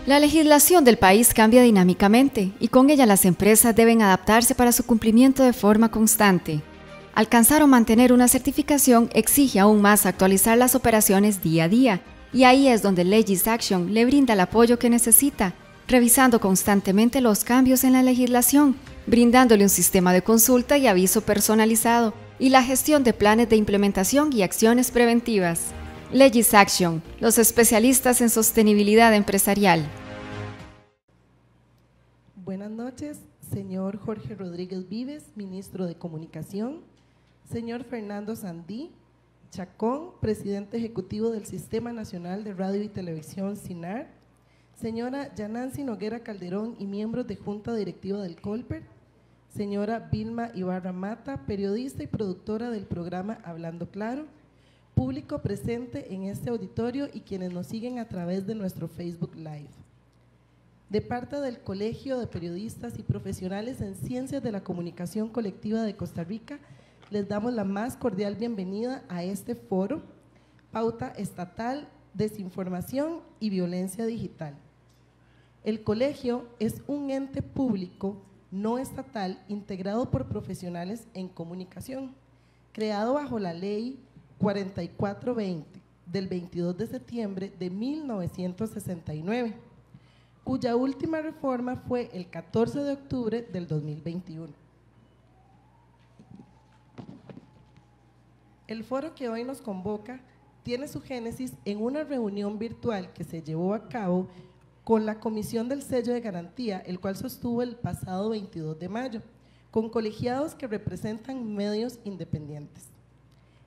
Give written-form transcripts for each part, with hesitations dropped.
La legislación del país cambia dinámicamente y con ella las empresas deben adaptarse para su cumplimiento de forma constante. Alcanzar o mantener una certificación exige aún más actualizar las operaciones día a día, y ahí es donde LegisAction le brinda el apoyo que necesita, revisando constantemente los cambios en la legislación, brindándole un sistema de consulta y aviso personalizado, y la gestión de planes de implementación y acciones preventivas. LegisAction, los especialistas en sostenibilidad empresarial. Buenas noches, señor Jorge Rodríguez Vives, ministro de Comunicación, señor Fernando Sandí Chacón, presidente ejecutivo del Sistema Nacional de Radio y Televisión, SINAR, señora Yanancy Noguera Calderón y miembros de Junta Directiva del Colper, señora Vilma Ibarra Mata, periodista y productora del programa Hablando Claro, público presente en este auditorio y quienes nos siguen a través de nuestro Facebook Live. De parte del Colegio de Periodistas y Profesionales en Ciencias de la Comunicación Colectiva de Costa Rica, les damos la más cordial bienvenida a este foro, Pauta Estatal, Desinformación y Violencia Digital. El colegio es un ente público no estatal integrado por profesionales en comunicación, creado bajo la Ley 4420 del 22 de septiembre de 1969, cuya última reforma fue el 14 de octubre del 2021. El foro que hoy nos convoca tiene su génesis en una reunión virtual que se llevó a cabo con la Comisión del Sello de Garantía, el cual sostuvo el pasado 22 de mayo, con colegiados que representan medios independientes.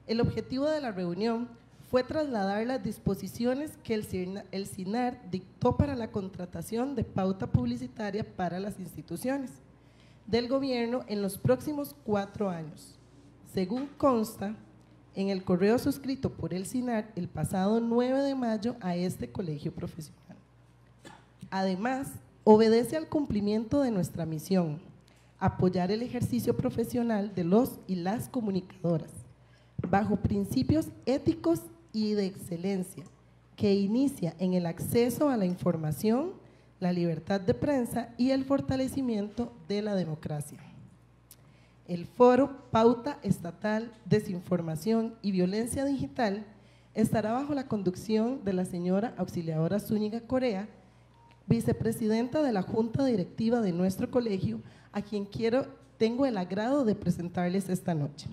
El objetivo de la reunión fue trasladar las disposiciones que el SINAR dictó para la contratación de pauta publicitaria para las instituciones del gobierno en los próximos 4 años. Según consta en el correo suscrito por el SINAR el pasado 9 de mayo a este colegio profesional. Además, obedece al cumplimiento de nuestra misión, apoyar el ejercicio profesional de los y las comunicadoras, bajo principios éticos y de excelencia, que inicia en el acceso a la información, la libertad de prensa y el fortalecimiento de la democracia. El foro Pauta Estatal, Desinformación y Violencia Digital estará bajo la conducción de la señora Auxiliadora Zúñiga Corea, vicepresidenta de la Junta Directiva de nuestro colegio, a quien tengo el agrado de presentarles esta noche.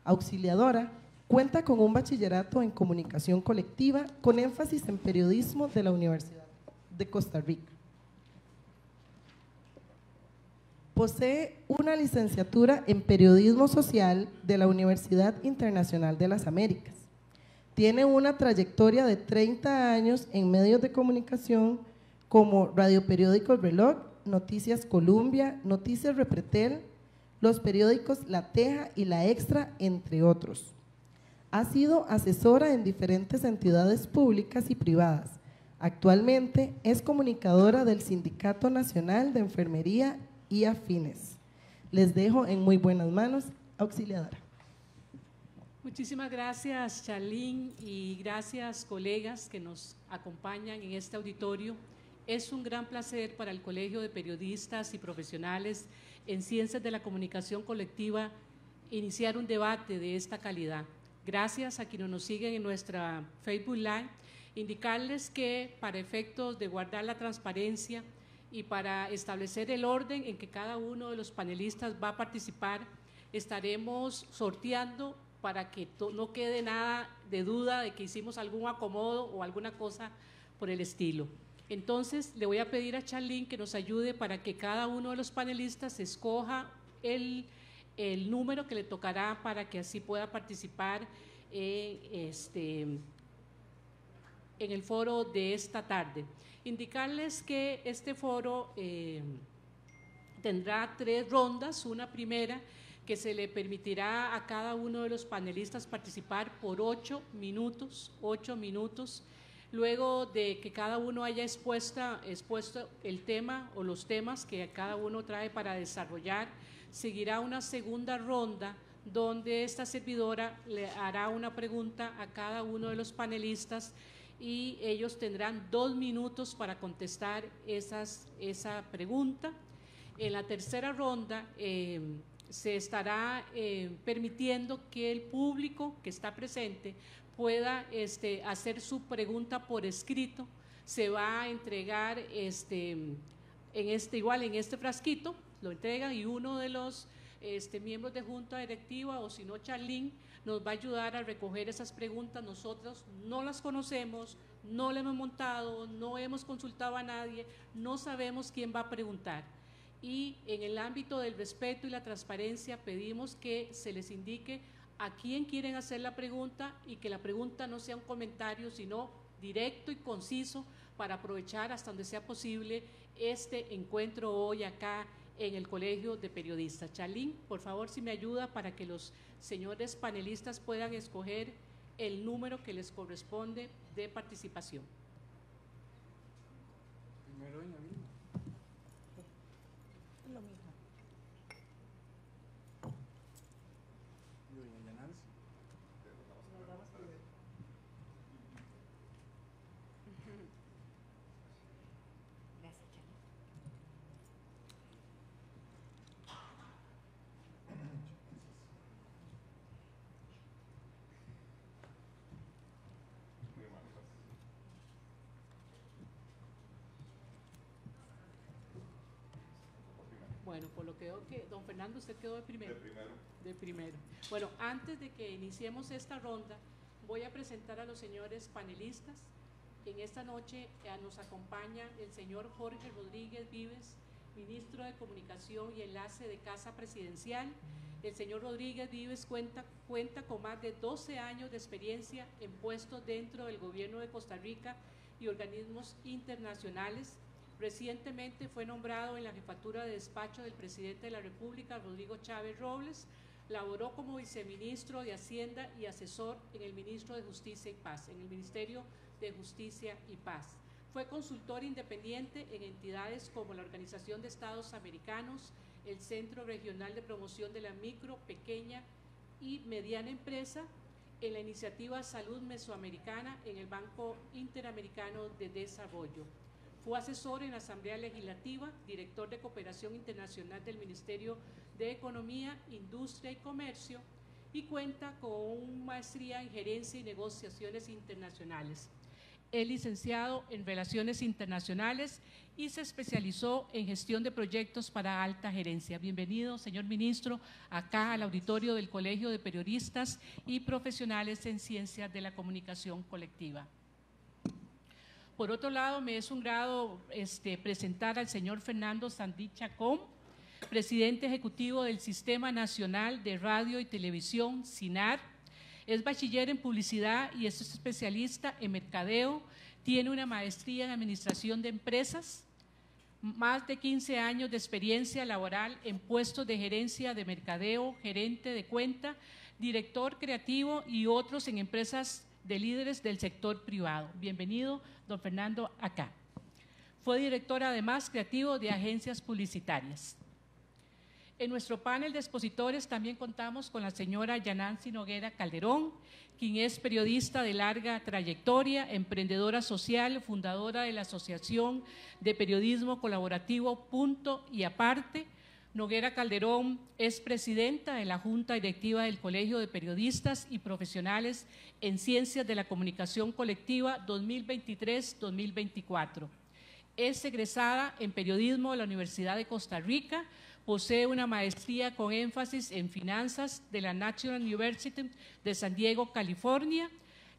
Auxiliadora cuenta con un bachillerato en Comunicación Colectiva con énfasis en periodismo de la Universidad de Costa Rica. Posee una licenciatura en Periodismo Social de la Universidad Internacional de las Américas. Tiene una trayectoria de 30 años en medios de comunicación como Radio Periódicos Reloj, Noticias Columbia, Noticias Repretel, los periódicos La Teja y La Extra, entre otros. Ha sido asesora en diferentes entidades públicas y privadas. Actualmente es comunicadora del Sindicato Nacional de Enfermería y Afines. Les dejo en muy buenas manos, Auxiliadora. Muchísimas gracias, Charlene, y gracias, colegas que nos acompañan en este auditorio. Es un gran placer para el Colegio de Periodistas y Profesionales en Ciencias de la Comunicación Colectiva iniciar un debate de esta calidad. Gracias a quienes nos siguen en nuestra Facebook Live, indicarles que para efectos de guardar la transparencia y para establecer el orden en que cada uno de los panelistas va a participar, estaremos sorteando para que no quede nada de duda de que hicimos algún acomodo o alguna cosa por el estilo. Entonces, le voy a pedir a Charlene que nos ayude para que cada uno de los panelistas escoja el número que le tocará para que así pueda participar en el foro de esta tarde. Indicarles que este foro tendrá 3 rondas, una primera que se le permitirá a cada uno de los panelistas participar por 8 minutos, luego de que cada uno haya expuesto el tema o los temas que cada uno trae para desarrollar. Seguirá una segunda ronda donde esta servidora le hará una pregunta a cada uno de los panelistas y ellos tendrán 2 minutos para contestar esa pregunta. En la tercera ronda se estará permitiendo que el público que está presente pueda hacer su pregunta por escrito. Se va a entregar en este frasquito, lo entregan, y uno de los miembros de junta directiva, o si no Charlín, nos va a ayudar a recoger esas preguntas. Nosotros no las conocemos, no le hemos montado, no hemos consultado a nadie, no sabemos quién va a preguntar. Y en el ámbito del respeto y la transparencia pedimos que se les indique a quién quieren hacer la pregunta y que la pregunta no sea un comentario, sino directo y conciso, para aprovechar hasta donde sea posible este encuentro hoy acá en el Colegio de Periodistas. Charlín, por favor, si me ayuda para que los señores panelistas puedan escoger el número que les corresponde de participación. Primero, doña Vilma. Lo mismo. Y doña Yanansi. Bueno, por lo que veo que don Fernando, usted quedó de primero. De primero. Bueno, antes de que iniciemos esta ronda, voy a presentar a los señores panelistas. En esta noche nos acompaña el señor Jorge Rodríguez Vives, ministro de Comunicación y Enlace de Casa Presidencial. El señor Rodríguez Vives cuenta con más de 12 años de experiencia en puestos dentro del gobierno de Costa Rica y organismos internacionales. Recientemente fue nombrado en la jefatura de despacho del presidente de la República, Rodrigo Chávez Robles. Laboró como viceministro de Hacienda y asesor en el Ministerio de Justicia y Paz. Fue consultor independiente en entidades como la Organización de Estados Americanos, el Centro Regional de Promoción de la Micro, Pequeña y Mediana Empresa, en la Iniciativa Salud Mesoamericana, en el Banco Interamericano de Desarrollo. Fue asesor en la Asamblea Legislativa, director de Cooperación Internacional del Ministerio de Economía, Industria y Comercio, y cuenta con una maestría en Gerencia y Negociaciones Internacionales. Es licenciado en Relaciones Internacionales y se especializó en gestión de proyectos para alta gerencia. Bienvenido, señor ministro, acá al auditorio del Colegio de Periodistas y Profesionales en Ciencias de la Comunicación Colectiva. Por otro lado, me es un grado presentar al señor Fernando Sandí Chacón, presidente ejecutivo del Sistema Nacional de Radio y Televisión, SINAR. Es bachiller en publicidad y es especialista en mercadeo. Tiene una maestría en administración de empresas, más de 15 años de experiencia laboral en puestos de gerencia de mercadeo, gerente de cuenta, director creativo y otros en empresas de líderes del sector privado. Bienvenido, don Fernando, acá. Fue director además creativo de agencias publicitarias. En nuestro panel de expositores también contamos con la señora Yanansi Noguera Calderón, quien es periodista de larga trayectoria, emprendedora social, fundadora de la Asociación de Periodismo Colaborativo Punto y Aparte. Noguera Calderón es presidenta de la Junta Directiva del Colegio de Periodistas y Profesionales en Ciencias de la Comunicación Colectiva 2023-2024. Es egresada en Periodismo de la Universidad de Costa Rica, posee una maestría con énfasis en finanzas de la National University de San Diego, California.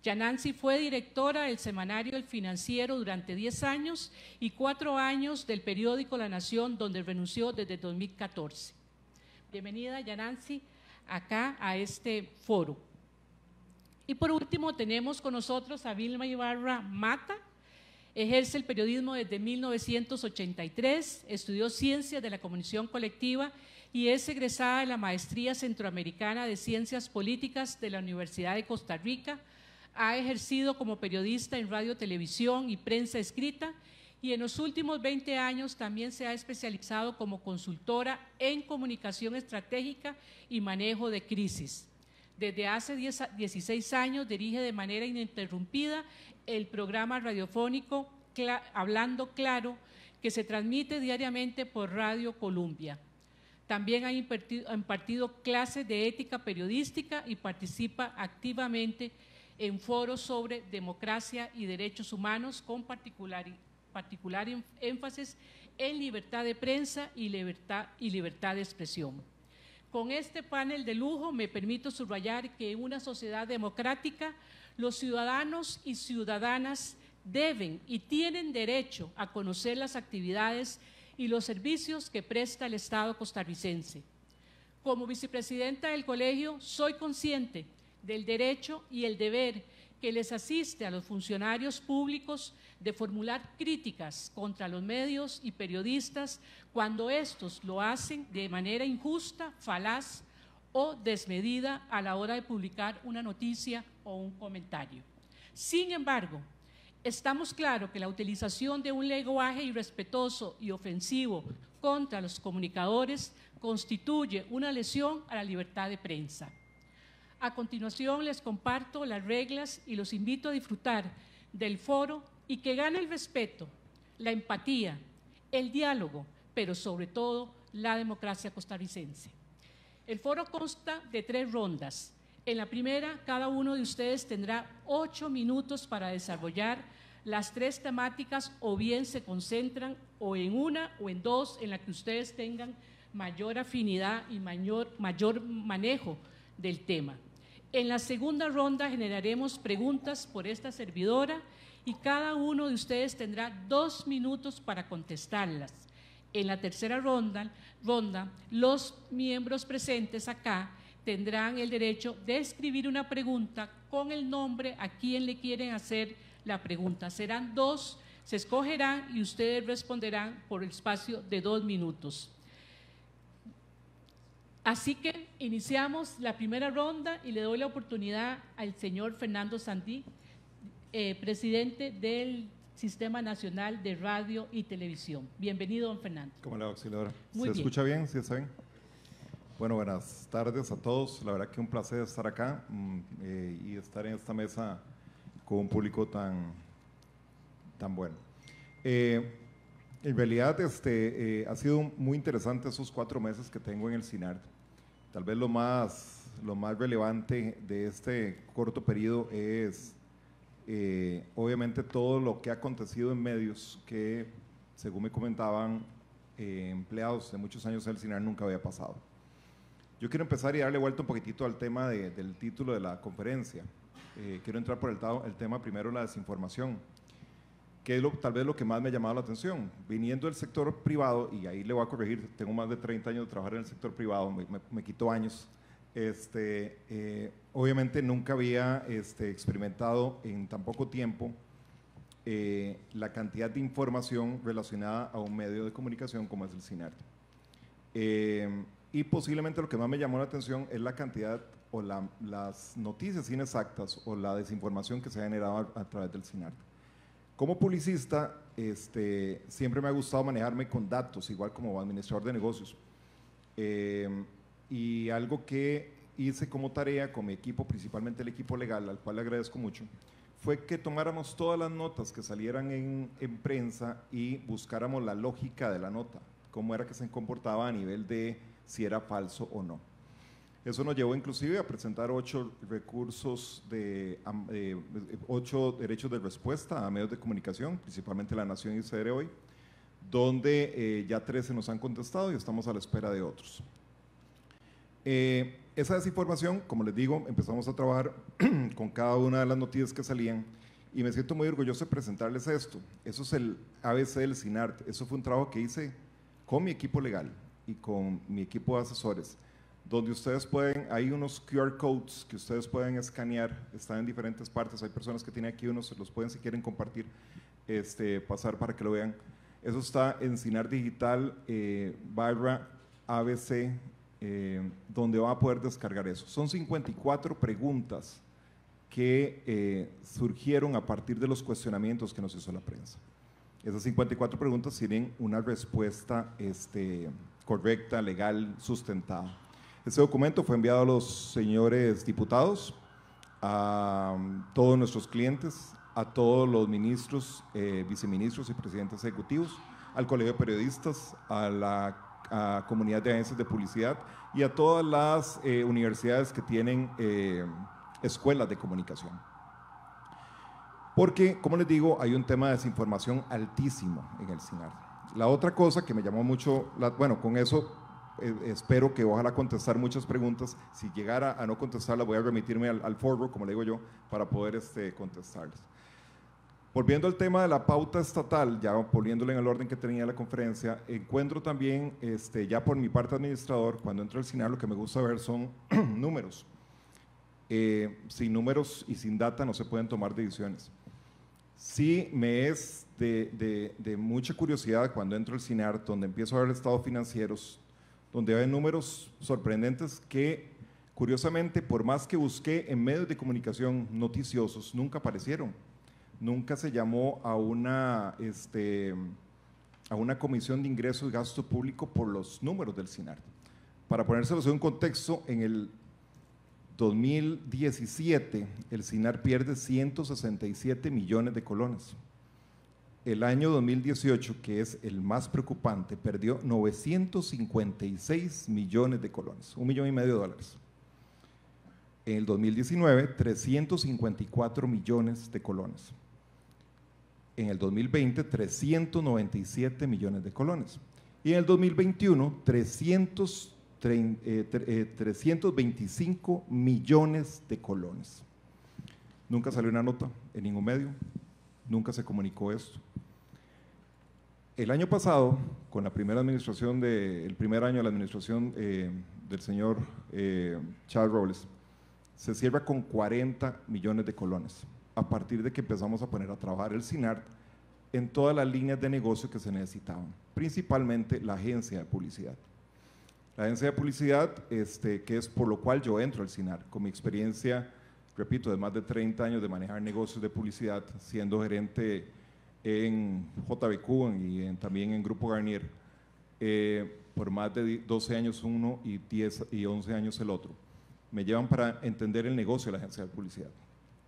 Yanansi fue directora del semanario El Financiero durante 10 años y 4 años del periódico La Nación, donde renunció desde 2014. Bienvenida, Yanansi, acá a este foro. Y por último tenemos con nosotros a Vilma Ibarra Mata. Ejerce el periodismo desde 1983, estudió Ciencias de la Comunicación Colectiva y es egresada de la Maestría Centroamericana de Ciencias Políticas de la Universidad de Costa Rica. Ha ejercido como periodista en radio, televisión y prensa escrita y en los últimos 20 años también se ha especializado como consultora en comunicación estratégica y manejo de crisis. Desde hace 16 años dirige de manera ininterrumpida el programa radiofónico Hablando Claro, que se transmite diariamente por Radio Colombia. También ha impartido clases de ética periodística y participa activamente en foros sobre democracia y derechos humanos, con particular énfasis en libertad de prensa y libertad de expresión. Con este panel de lujo me permito subrayar que en una sociedad democrática los ciudadanos y ciudadanas deben y tienen derecho a conocer las actividades y los servicios que presta el Estado costarricense. Como vicepresidenta del colegio, soy consciente del derecho y el deber que les asiste a los funcionarios públicos de formular críticas contra los medios y periodistas cuando estos lo hacen de manera injusta, falaz o desmedida a la hora de publicar una noticia o un comentario. Sin embargo, estamos claros que la utilización de un lenguaje irrespetuoso y ofensivo contra los comunicadores constituye una lesión a la libertad de prensa. A continuación les comparto las reglas y los invito a disfrutar del foro y que gane el respeto, la empatía, el diálogo, pero sobre todo la democracia costarricense. El foro consta de 3 rondas. En la primera, cada uno de ustedes tendrá 8 minutos para desarrollar las 3 temáticas, o bien se concentran o en una o en 2 en la que ustedes tengan mayor afinidad y mayor manejo del tema. En la segunda ronda generaremos preguntas por esta servidora y cada uno de ustedes tendrá 2 minutos para contestarlas. En la tercera ronda, los miembros presentes acá tendrán el derecho de escribir una pregunta con el nombre a quien le quieren hacer la pregunta. Serán 2, se escogerán y ustedes responderán por el espacio de 2 minutos. Así que iniciamos la primera ronda y le doy la oportunidad al señor Fernando Sandí, presidente del Sistema Nacional de Radio y Televisión. Bienvenido, don Fernando. ¿Cómo le va, auxiliadora? Muy bien. ¿Se escucha bien? ¿Sí está bien? Bueno, buenas tardes a todos. La verdad que un placer estar acá y estar en esta mesa con un público tan bueno. En realidad ha sido muy interesante esos 4 meses que tengo en el CINART. Tal vez lo más relevante de este corto periodo es obviamente todo lo que ha acontecido en medios que, según me comentaban empleados de muchos años del CINART, nunca había pasado. Yo quiero empezar y darle vuelta un poquitito al tema del título de la conferencia. Quiero entrar por el tema primero, la desinformación, que es tal vez lo que más me ha llamado la atención. Viniendo del sector privado, y ahí le voy a corregir, tengo más de 30 años de trabajar en el sector privado, me quitó años. Obviamente nunca había experimentado en tan poco tiempo la cantidad de información relacionada a un medio de comunicación como es el CINART. Y posiblemente lo que más me llamó la atención es la cantidad o las noticias inexactas o la desinformación que se ha generado a través del CINART. Como publicista, siempre me ha gustado manejarme con datos, igual como administrador de negocios. Y algo que hice como tarea con mi equipo, principalmente el equipo legal, al cual le agradezco mucho, fue que tomáramos todas las notas que salieran en prensa y buscáramos la lógica de la nota, cómo era que se comportaba a nivel de si era falso o no. Eso nos llevó inclusive a presentar 8 derechos de respuesta a medios de comunicación, principalmente La Nación y CR Hoy, donde ya 13 nos han contestado y estamos a la espera de otros. Esa desinformación, como les digo, empezamos a trabajar con cada una de las noticias que salían y me siento muy orgulloso de presentarles esto. Eso es el ABC del CINART. Eso fue un trabajo que hice con mi equipo legal y con mi equipo de asesores, donde ustedes hay unos QR codes que ustedes pueden escanear, están en diferentes partes, hay personas que tienen aquí unos, se los pueden, si quieren compartir, pasar para que lo vean. Eso está en CINART Digital /ABC, donde van a poder descargar eso. Son 54 preguntas que surgieron a partir de los cuestionamientos que nos hizo la prensa. Esas 54 preguntas tienen una respuesta correcta, legal, sustentada. Este documento fue enviado a los señores diputados, a todos nuestros clientes, a todos los ministros, viceministros y presidentes ejecutivos, al Colegio de Periodistas, a la comunidad de agencias de publicidad y a todas las universidades que tienen escuelas de comunicación. Porque, como les digo, hay un tema de desinformación altísimo en el CINAR. La otra cosa que me llamó mucho, bueno, con eso espero que ojalá contestar muchas preguntas. Si llegara a no contestarlas, voy a remitirme al foro, como le digo yo, para poder contestarlas. Volviendo al tema de la pauta estatal, ya poniéndolo en el orden que tenía la conferencia, encuentro también, ya por mi parte administrador, cuando entro al CINAR, lo que me gusta ver son números. Sin números y sin data no se pueden tomar decisiones. Sí me es de mucha curiosidad cuando entro al CINAR, donde empiezo a ver estados financieros, donde hay números sorprendentes que, curiosamente, por más que busqué en medios de comunicación noticiosos, nunca aparecieron. Nunca se llamó a una comisión de ingreso y gasto público por los números del CINAR. Para ponérselos en un contexto, en el 2017 el CINAR pierde 167 millones de colones. El año 2018, que es el más preocupante, perdió 956 millones de colones, $1,5 millones. En el 2019, 354 millones de colones. En el 2020, 397 millones de colones. Y en el 2021, 325 millones de colones. Nunca salió una nota en ningún medio, nunca se comunicó esto. El año pasado, con la primera administración, el primer año de la administración del señor Charles Robles, se cierra con 40 millones de colones, a partir de que empezamos a poner a trabajar el CINAR en todas las líneas de negocio que se necesitaban, principalmente la agencia de publicidad. La agencia de publicidad, que es por lo cual yo entro al CINAR, con mi experiencia, repito, de más de 30 años de manejar negocios de publicidad, siendo gerente en JBQ y también en Grupo Garnier, por más de 12 años uno y 10 y 11 años el otro. Me llevan para entender el negocio de la agencia de publicidad.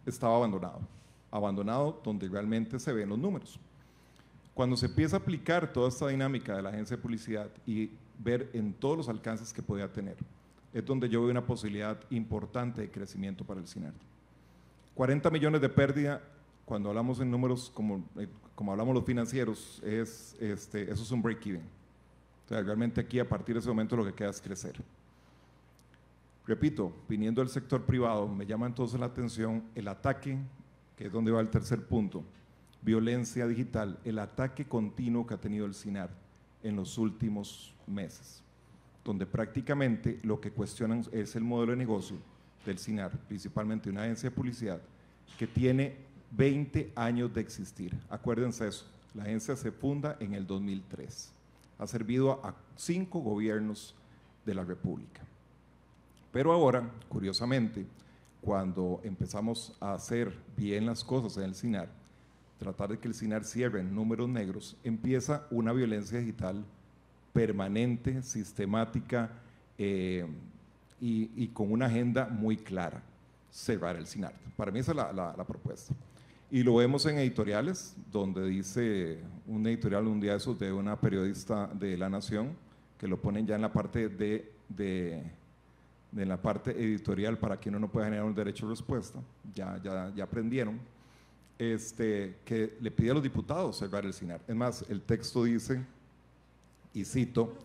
Estaba abandonado donde realmente se ven los números. Cuando se empieza a aplicar toda esta dinámica de la agencia de publicidad y ver en todos los alcances que podía tener, es donde yo veo una posibilidad importante de crecimiento para el CINAR. 40 millones de pérdida, cuando hablamos en números como hablamos los financieros, eso es un break-even. O sea, realmente aquí a partir de ese momento lo que queda es crecer. Repito, viniendo del sector privado, me llama entonces la atención el ataque, que es donde va el tercer punto, violencia digital, el ataque continuo que ha tenido el CINAR en los últimos meses, donde prácticamente lo que cuestionan es el modelo de negocio del CINAR, principalmente una agencia de publicidad que tiene 20 años de existir. Acuérdense eso, la agencia se funda en el 2003, ha servido a 5 gobiernos de la República. Pero ahora, curiosamente, cuando empezamos a hacer bien las cosas en el CINAR, tratar de que el CINAR cierre en números negros, empieza una violencia digital permanente, sistemática y con una agenda muy clara, cerrar el CINAR. Para mí esa es la propuesta. Y lo vemos en editoriales, donde dice un editorial un día de esos de una periodista de La Nación, que lo ponen ya en la parte en la parte editorial para que uno no pueda generar un derecho de respuesta, ya aprendieron, que le pide a los diputados cerrar el CINAR. Es más, el texto dice, y cito,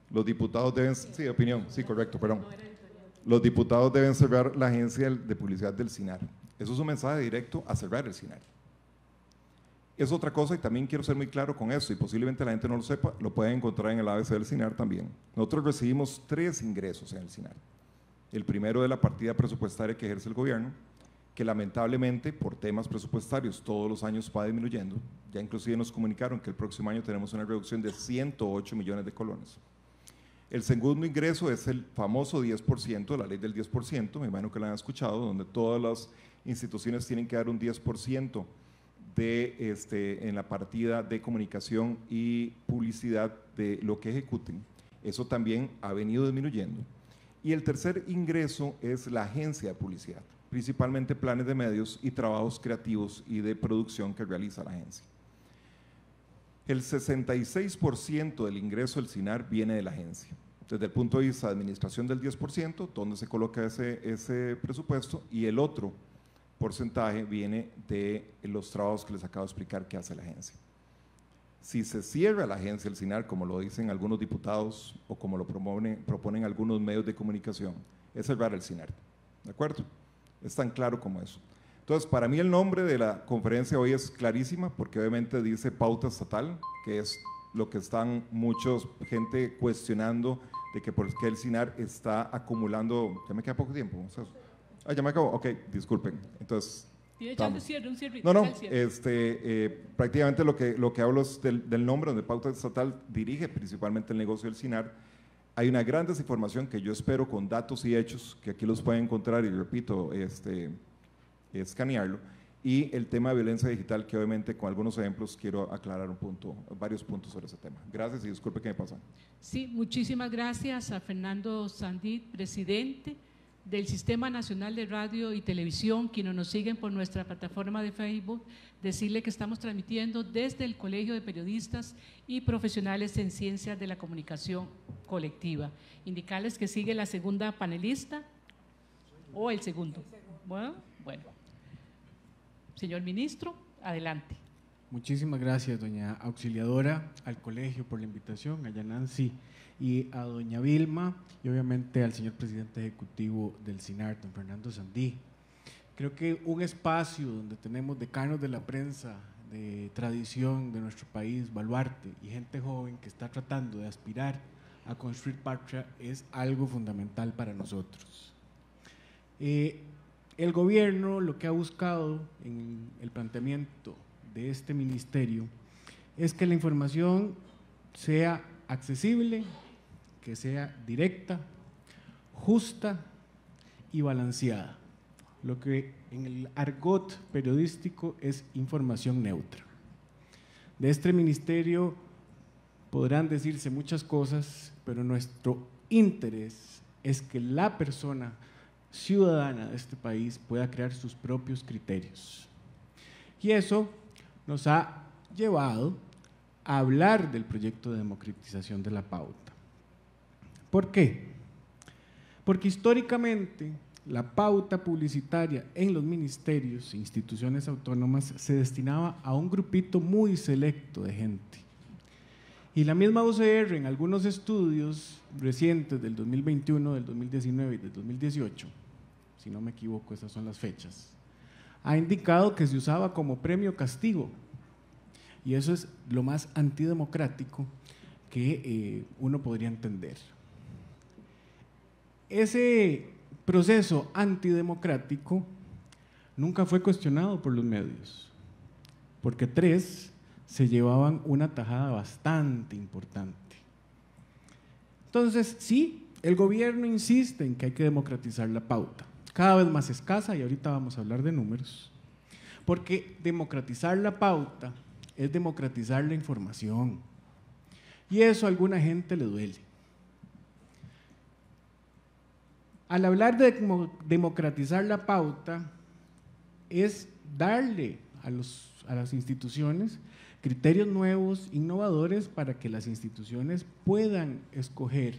los diputados deben, sí, opinión, sí, correcto, perdón, los diputados deben cerrar la agencia de publicidad del CINAR. Eso es un mensaje directo a cerrar el CINAR. Es otra cosa y también quiero ser muy claro con eso y posiblemente la gente no lo sepa, lo pueden encontrar en el ABC del CINAR también. Nosotros recibimos 3 ingresos en el CINAR. El primero de la partida presupuestaria que ejerce el gobierno, que lamentablemente por temas presupuestarios todos los años va disminuyendo. Ya inclusive nos comunicaron que el próximo año tenemos una reducción de 108 millones de colones. El segundo ingreso es el famoso 10%, la ley del 10%, me imagino que la han escuchado, donde todas las instituciones tienen que dar un 10% en la partida de comunicación y publicidad de lo que ejecuten. Eso también ha venido disminuyendo. Y el tercer ingreso es la agencia de publicidad, principalmente planes de medios y trabajos creativos y de producción que realiza la agencia. El 66% del ingreso del SINAR viene de la agencia. Desde el punto de vista de administración del 10%, donde se coloca ese presupuesto, y el otro porcentaje viene de los trabajos que les acabo de explicar que hace la agencia. Si se cierra la agencia del SINAR, como lo dicen algunos diputados o como lo proponen algunos medios de comunicación, es cerrar el SINAR, ¿de acuerdo? Es tan claro como eso. Entonces, para mí el nombre de la conferencia hoy es clarísima, porque obviamente dice pauta estatal, que es lo que están mucha gente cuestionando, de que por qué el SINAR está acumulando. ¿Ya me queda poco tiempo? Ya me acabo. Ok, disculpen. Entonces, un cierre. No, prácticamente lo que hablo es del nombre, donde pauta estatal dirige principalmente el negocio del SINAR. Hay una gran desinformación que yo espero con datos y hechos, que aquí los pueden encontrar, y repito, escanearlo, y el tema de violencia digital, que obviamente con algunos ejemplos quiero aclarar varios puntos sobre ese tema. Gracias y disculpe que me pasan. Sí, muchísimas gracias a Fernando Sandí, presidente del Sistema Nacional de Radio y Televisión, quienes nos siguen por nuestra plataforma de Facebook. Decirle que estamos transmitiendo desde el Colegio de Periodistas y Profesionales en Ciencias de la Comunicación Colectiva. Indicarles que sigue la segunda panelista o el segundo. Bueno. Señor ministro, adelante. Muchísimas gracias, doña auxiliadora, al colegio por la invitación, a Yanansi y a doña Vilma, y obviamente al señor presidente ejecutivo del SINAR, don Fernando Sandí. Creo que un espacio donde tenemos decanos de la prensa, de tradición de nuestro país, baluarte, y gente joven que está tratando de aspirar a construir patria es algo fundamental para nosotros. El gobierno lo que ha buscado en el planteamiento de este ministerio es que la información sea accesible, que sea directa, justa y balanceada, lo que en el argot periodístico es información neutra. De este ministerio podrán decirse muchas cosas, pero nuestro interés es que la persona ciudadana de este país pueda crear sus propios criterios. Y eso nos ha llevado a hablar del proyecto de democratización de la pauta. ¿Por qué? Porque históricamente la pauta publicitaria en los ministerios e instituciones autónomas se destinaba a un grupito muy selecto de gente. Y la misma UCR en algunos estudios recientes del 2021, del 2019 y del 2018, si no me equivoco, esas son las fechas, ha indicado que se usaba como premio castigo, y eso es lo más antidemocrático que uno podría entender. Ese proceso antidemocrático nunca fue cuestionado por los medios, porque 3 se llevaban una tajada bastante importante. Entonces, sí, el gobierno insiste en que hay que democratizar la pauta, cada vez más escasa, y ahorita vamos a hablar de números, porque democratizar la pauta es democratizar la información, y eso a alguna gente le duele. Al hablar de democratizar la pauta, es darle a las instituciones criterios nuevos, innovadores, para que las instituciones puedan escoger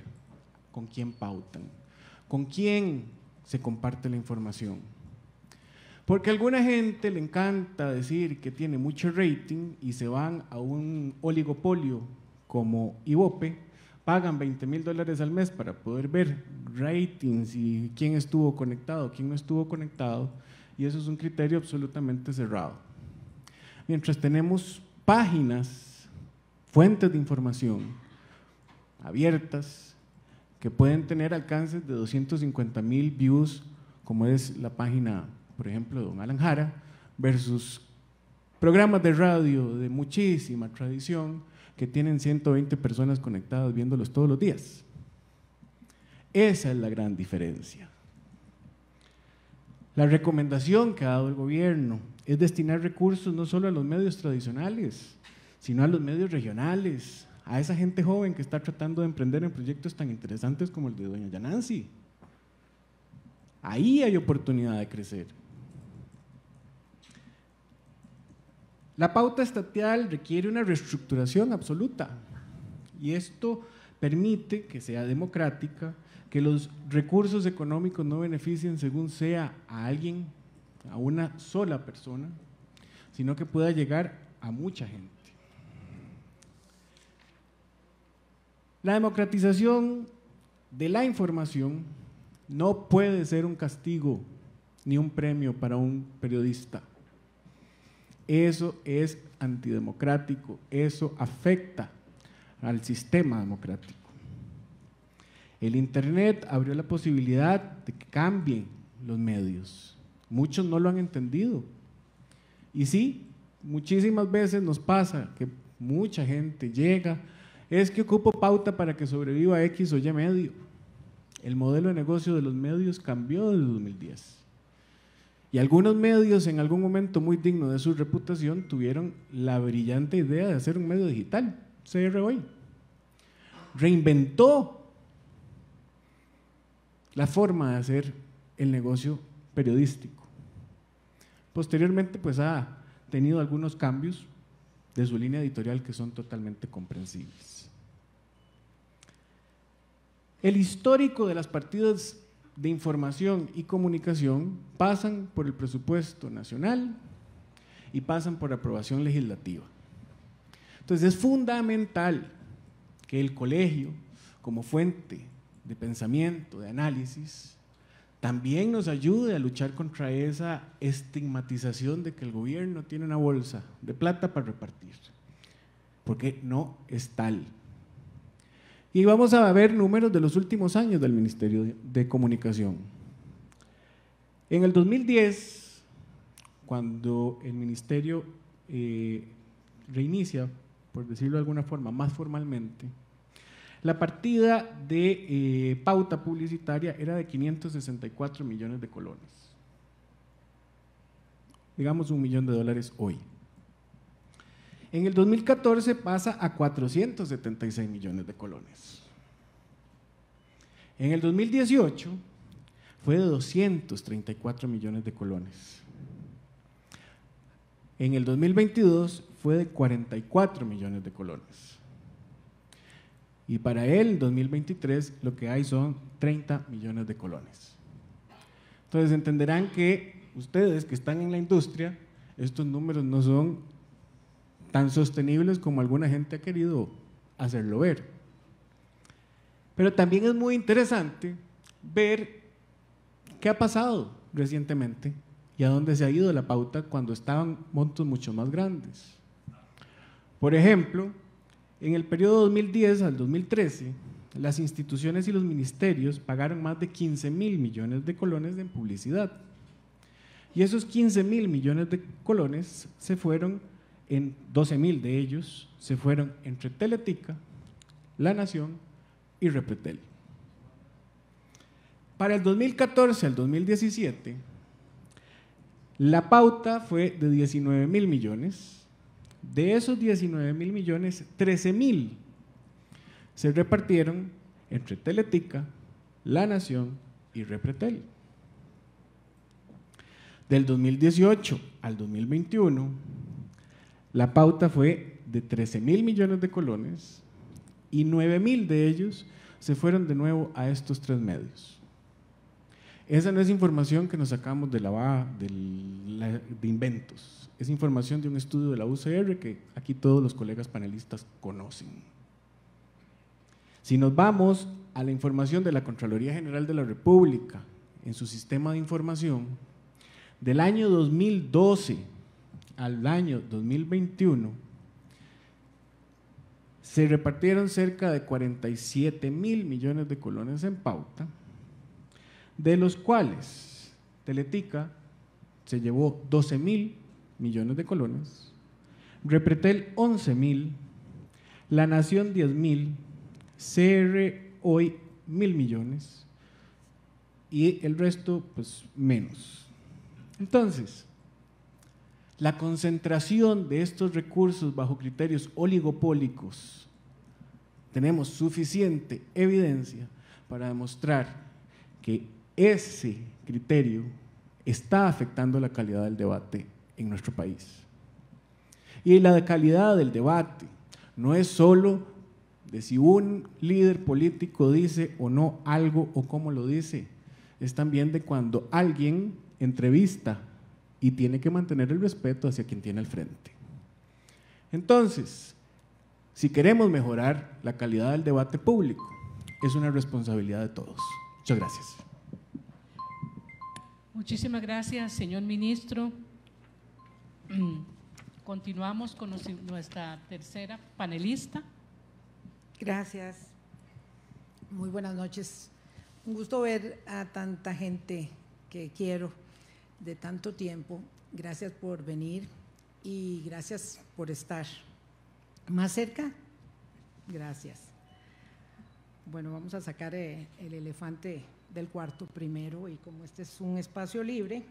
con quién pautan, con quién se comparte la información. Porque a alguna gente le encanta decir que tiene mucho rating y se van a un oligopolio como Ibope, pagan $20,000 al mes para poder ver ratings y quién estuvo conectado, quién no estuvo conectado, y eso es un criterio absolutamente cerrado. Mientras tenemos páginas, fuentes de información abiertas, que pueden tener alcances de 250,000 views, como es la página, por ejemplo, de don Alan Jara, versus programas de radio de muchísima tradición que tienen 120 personas conectadas viéndolos todos los días. Esa es la gran diferencia. La recomendación que ha dado el gobierno es destinar recursos no solo a los medios tradicionales, sino a los medios regionales, a esa gente joven que está tratando de emprender en proyectos tan interesantes como el de doña Yanansi. Ahí hay oportunidad de crecer. La pauta estatal requiere una reestructuración absoluta y esto permite que sea democrática, que los recursos económicos no beneficien según sea a alguien, a una sola persona, sino que pueda llegar a mucha gente. La democratización de la información no puede ser un castigo ni un premio para un periodista. Eso es antidemocrático, eso afecta al sistema democrático. El Internet abrió la posibilidad de que cambien los medios. Muchos no lo han entendido. Y sí, muchísimas veces nos pasa que mucha gente llega, es que ocupo pauta para que sobreviva X o Y medio. El modelo de negocio de los medios cambió desde 2010. Y algunos medios en algún momento muy digno de su reputación tuvieron la brillante idea de hacer un medio digital, CR Hoy. Reinventó la forma de hacer el negocio periodístico. Posteriormente, pues ha tenido algunos cambios de su línea editorial que son totalmente comprensibles. El histórico de las partidas de información y comunicación pasan por el presupuesto nacional y pasan por aprobación legislativa. Entonces es fundamental que el colegio, como fuente de pensamiento, de análisis, también nos ayude a luchar contra esa estigmatización de que el gobierno tiene una bolsa de plata para repartir, porque no es tal. Y vamos a ver números de los últimos años del Ministerio de Comunicación. En el 2010, cuando el Ministerio reinicia, por decirlo de alguna forma, más formalmente, la partida de pauta publicitaria era de 564 millones de colones. Digamos $1 millón hoy. En el 2014 pasa a 476 millones de colones. En el 2018 fue de 234 millones de colones. En el 2022 fue de 44 millones de colones. Y para el 2023 lo que hay son 30 millones de colones. Entonces entenderán que ustedes que están en la industria, estos números no son tan sostenibles como alguna gente ha querido hacerlo ver. Pero también es muy interesante ver qué ha pasado recientemente y a dónde se ha ido la pauta cuando estaban montos mucho más grandes. Por ejemplo, en el periodo 2010 al 2013, las instituciones y los ministerios pagaron más de 15.000 millones de colones en publicidad. Y esos 15.000 millones de colones se fueron, en 12.000 de ellos, se fueron entre Teletica, La Nación y Repretel. Para el 2014 al 2017, la pauta fue de 19.000 millones. De esos 19.000 millones, 13.000 se repartieron entre Teletica, La Nación y Repretel. Del 2018 al 2021, la pauta fue de 13.000 millones de colones y 9.000 de ellos se fueron de nuevo a estos tres medios. Esa no es información que nos sacamos de de inventos, es información de un estudio de la UCR que aquí todos los colegas panelistas conocen. Si nos vamos a la información de la Contraloría General de la República en su sistema de información, del año 2012 al año 2021, se repartieron cerca de 47.000 millones de colones en pauta, de los cuales Teletica se llevó 12.000 millones de colones, Repretel 11.000, La Nación 10.000, CR Hoy 1.000 millones y el resto pues menos. Entonces, la concentración de estos recursos bajo criterios oligopólicos, tenemos suficiente evidencia para demostrar que ese criterio está afectando la calidad del debate en nuestro país. Y la calidad del debate no es solo de si un líder político dice o no algo o cómo lo dice, es también de cuando alguien entrevista y tiene que mantener el respeto hacia quien tiene al frente. Entonces, si queremos mejorar la calidad del debate público, es una responsabilidad de todos. Muchas gracias. Muchísimas gracias, señor ministro. Continuamos con nuestra tercera panelista. Gracias. Muy buenas noches. Un gusto ver a tanta gente que quiero de tanto tiempo. Gracias por venir y gracias por estar más cerca. Gracias. Bueno, vamos a sacar el elefante del cuarto primero, y como este es un espacio libre,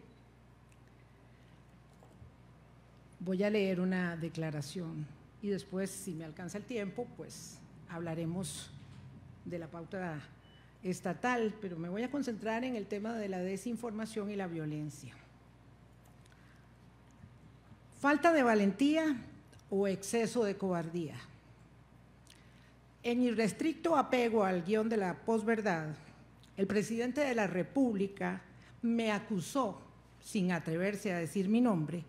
voy a leer una declaración y después, si me alcanza el tiempo, pues hablaremos de la pauta estatal, pero me voy a concentrar en el tema de la desinformación y la violencia. Falta de valentía o exceso de cobardía. En irrestricto apego al guión de la posverdad, el presidente de la República me acusó, sin atreverse a decir mi nombre,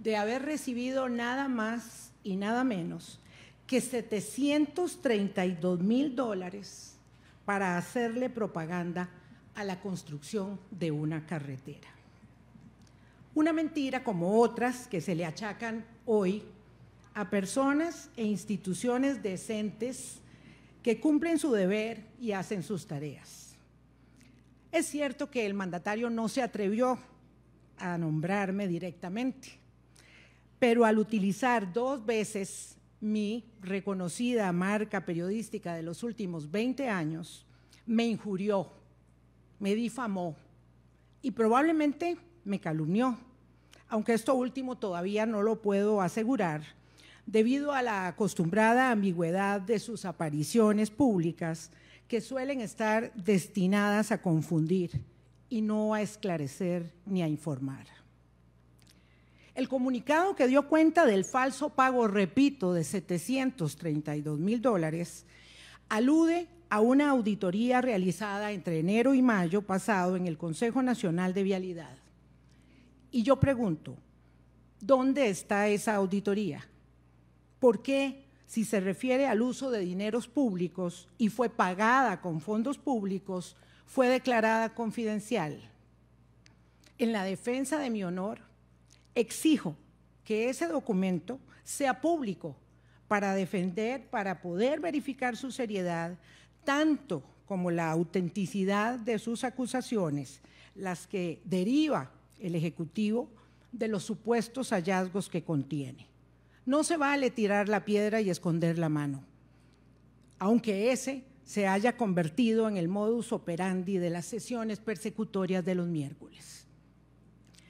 de haber recibido nada más y nada menos que $732,000 para hacerle propaganda a la construcción de una carretera. Una mentira como otras que se le achacan hoy a personas e instituciones decentes que cumplen su deber y hacen sus tareas. Es cierto que el mandatario no se atrevió a nombrarme directamente, pero al utilizar 2 veces mi reconocida marca periodística de los últimos 20 años, me injurió, me difamó y probablemente me calumnió, aunque esto último todavía no lo puedo asegurar, debido a la acostumbrada ambigüedad de sus apariciones públicas, que suelen estar destinadas a confundir y no a esclarecer ni a informar. El comunicado que dio cuenta del falso pago, repito, de $732,000 alude a una auditoría realizada entre enero y mayo pasado en el Consejo Nacional de Vialidad. Y yo pregunto, ¿dónde está esa auditoría? ¿Por qué, si se refiere al uso de dineros públicos y fue pagada con fondos públicos, fue declarada confidencial? En la defensa de mi honor, exijo que ese documento sea público para poder verificar su seriedad, tanto como la autenticidad de sus acusaciones, las que deriva el Ejecutivo de los supuestos hallazgos que contiene. No se vale tirar la piedra y esconder la mano, aunque ese se haya convertido en el modus operandi de las sesiones persecutorias de los miércoles.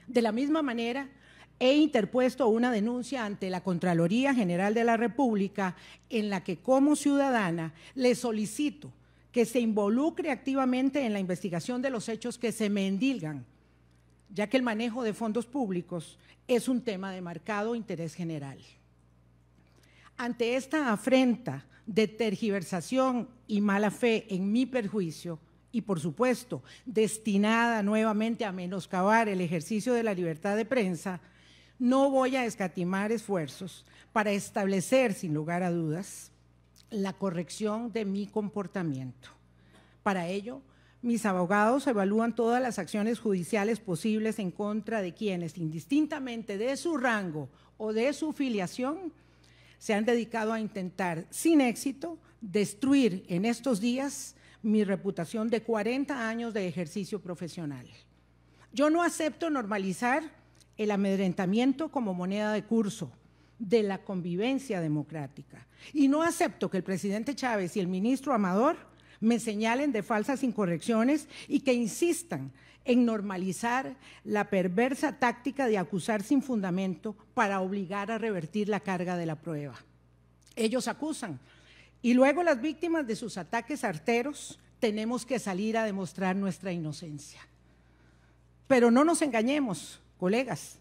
De la misma manera, he interpuesto una denuncia ante la Contraloría General de la República en la que, como ciudadana, le solicito que se involucre activamente en la investigación de los hechos que se me endilgan, ya que el manejo de fondos públicos es un tema de marcado interés general. Ante esta afrenta de tergiversación y mala fe en mi perjuicio, y por supuesto destinada nuevamente a menoscabar el ejercicio de la libertad de prensa, no voy a escatimar esfuerzos para establecer, sin lugar a dudas, la corrección de mi comportamiento. Para ello, mis abogados evalúan todas las acciones judiciales posibles en contra de quienes, indistintamente de su rango o de su filiación, se han dedicado a intentar, sin éxito, destruir en estos días mi reputación de 40 años de ejercicio profesional. Yo no acepto normalizar el amedrentamiento como moneda de curso de la convivencia democrática, y no acepto que el presidente Chávez y el ministro Amador me señalen de falsas incorrecciones y que insistan en normalizar la perversa táctica de acusar sin fundamento para obligar a revertir la carga de la prueba. Ellos acusan y luego las víctimas de sus ataques arteros tenemos que salir a demostrar nuestra inocencia. Pero no nos engañemos, colegas.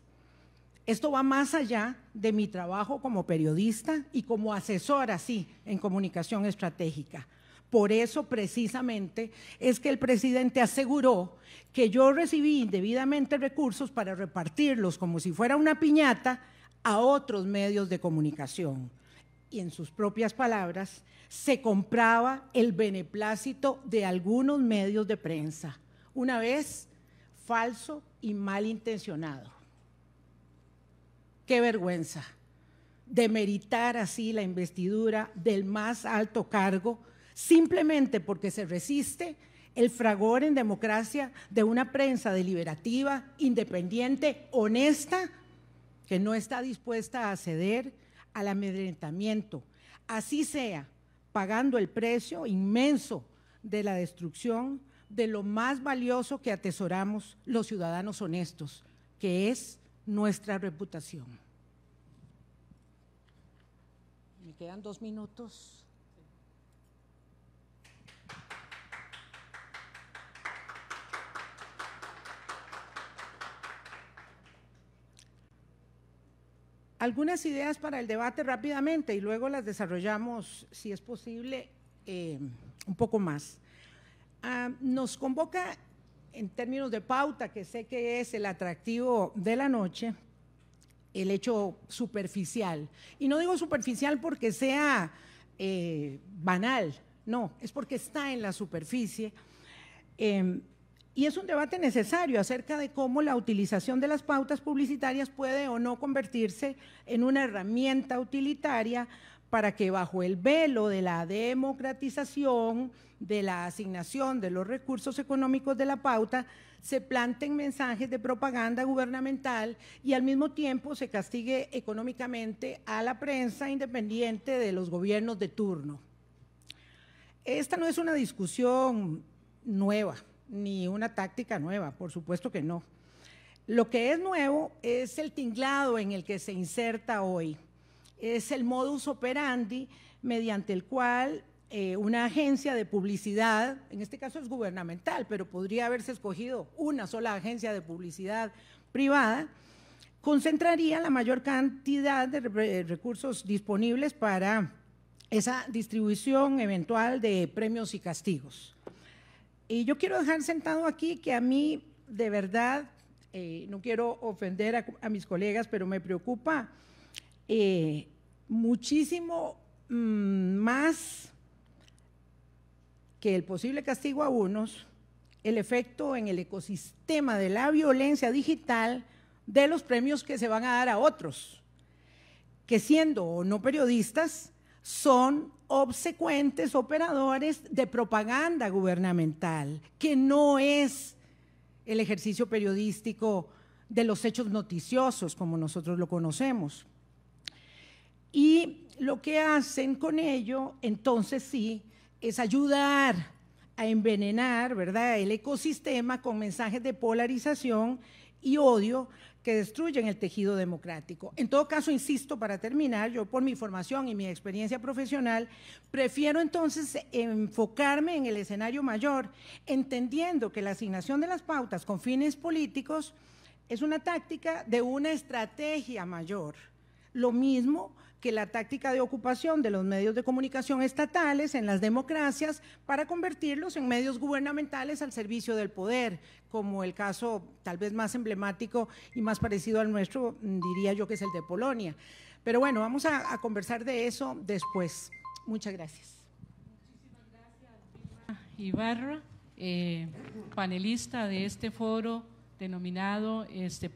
Esto va más allá de mi trabajo como periodista y como asesora, sí, en comunicación estratégica. Por eso, precisamente, es que el presidente aseguró que yo recibí indebidamente recursos para repartirlos como si fuera una piñata a otros medios de comunicación. Y en sus propias palabras, se compraba el beneplácito de algunos medios de prensa. Una vez, falso y malintencionado. Qué vergüenza demeritar así la investidura del más alto cargo simplemente porque se resiste el fragor en democracia de una prensa deliberativa, independiente, honesta, que no está dispuesta a ceder al amedrentamiento, así sea pagando el precio inmenso de la destrucción de lo más valioso que atesoramos los ciudadanos honestos, que es nuestra reputación. Me quedan 2 minutos. Algunas ideas para el debate rápidamente y luego las desarrollamos, si es posible, un poco más. Nos convoca en términos de pauta, que sé que es el atractivo de la noche, el hecho superficial. Y no digo superficial porque sea banal, no, es porque está en la superficie. Y es un debate necesario acerca de cómo la utilización de las pautas publicitarias puede o no convertirse en una herramienta utilitaria para que bajo el velo de la democratización, de la asignación de los recursos económicos de la pauta, se planten mensajes de propaganda gubernamental y al mismo tiempo se castigue económicamente a la prensa independiente de los gobiernos de turno. Esta no es una discusión nueva, ni una táctica nueva, por supuesto que no. Lo que es nuevo es el tinglado en el que se inserta hoy. Es el modus operandi mediante el cual una agencia de publicidad, en este caso es gubernamental, pero podría haberse escogido una sola agencia de publicidad privada, concentraría la mayor cantidad de recursos disponibles para esa distribución eventual de premios y castigos. Y yo quiero dejar sentado aquí que a mí, de verdad, no quiero ofender a mis colegas, pero me preocupa muchísimo más que el posible castigo a unos, el efecto en el ecosistema de la violencia digital de los premios que se van a dar a otros, que siendo o no periodistas, son obsecuentes operadores de propaganda gubernamental, que no es el ejercicio periodístico de los hechos noticiosos como nosotros lo conocemos. Y lo que hacen con ello, entonces sí, es ayudar a envenenar, ¿verdad?, el ecosistema con mensajes de polarización y odio que destruyen el tejido democrático. En todo caso, insisto, para terminar, yo por mi formación y mi experiencia profesional, prefiero entonces enfocarme en el escenario mayor, entendiendo que la asignación de las pautas con fines políticos es una táctica de una estrategia mayor, lo mismo que la táctica de ocupación de los medios de comunicación estatales en las democracias para convertirlos en medios gubernamentales al servicio del poder, como el caso tal vez más emblemático y más parecido al nuestro, diría yo que es el de Polonia. Pero bueno, vamos a conversar de eso después. Muchas gracias. Muchísimas gracias, Ibarra, panelista de este foro denominado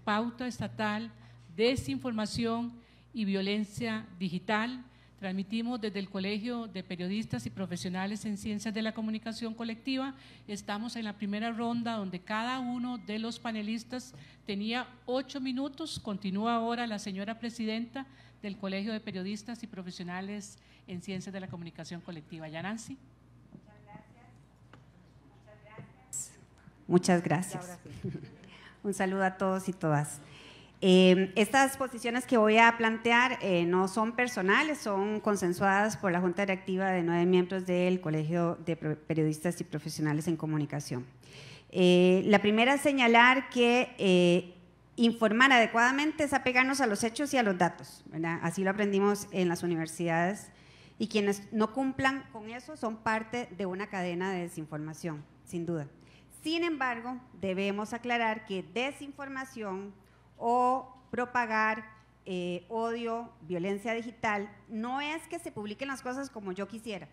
Pauta Estatal, Desinformación y Violencia Digital. Transmitimos desde el Colegio de Periodistas y Profesionales en Ciencias de la Comunicación Colectiva. Estamos en la primera ronda donde cada uno de los panelistas tenía 8 minutos. Continúa ahora la señora presidenta del Colegio de Periodistas y Profesionales en Ciencias de la Comunicación Colectiva. Yanancy. Muchas gracias. Un saludo a todos y todas. Estas posiciones que voy a plantear no son personales, son consensuadas por la Junta Directiva de 9 miembros del Colegio de Periodistas y Profesionales en Comunicación. La primera es señalar que informar adecuadamente es apegarnos a los hechos y a los datos, ¿verdad? Así lo aprendimos en las universidades, y quienes no cumplan con eso son parte de una cadena de desinformación, sin duda. Sin embargo, debemos aclarar que desinformación o propagar odio, violencia digital, no es que se publiquen las cosas como yo quisiera.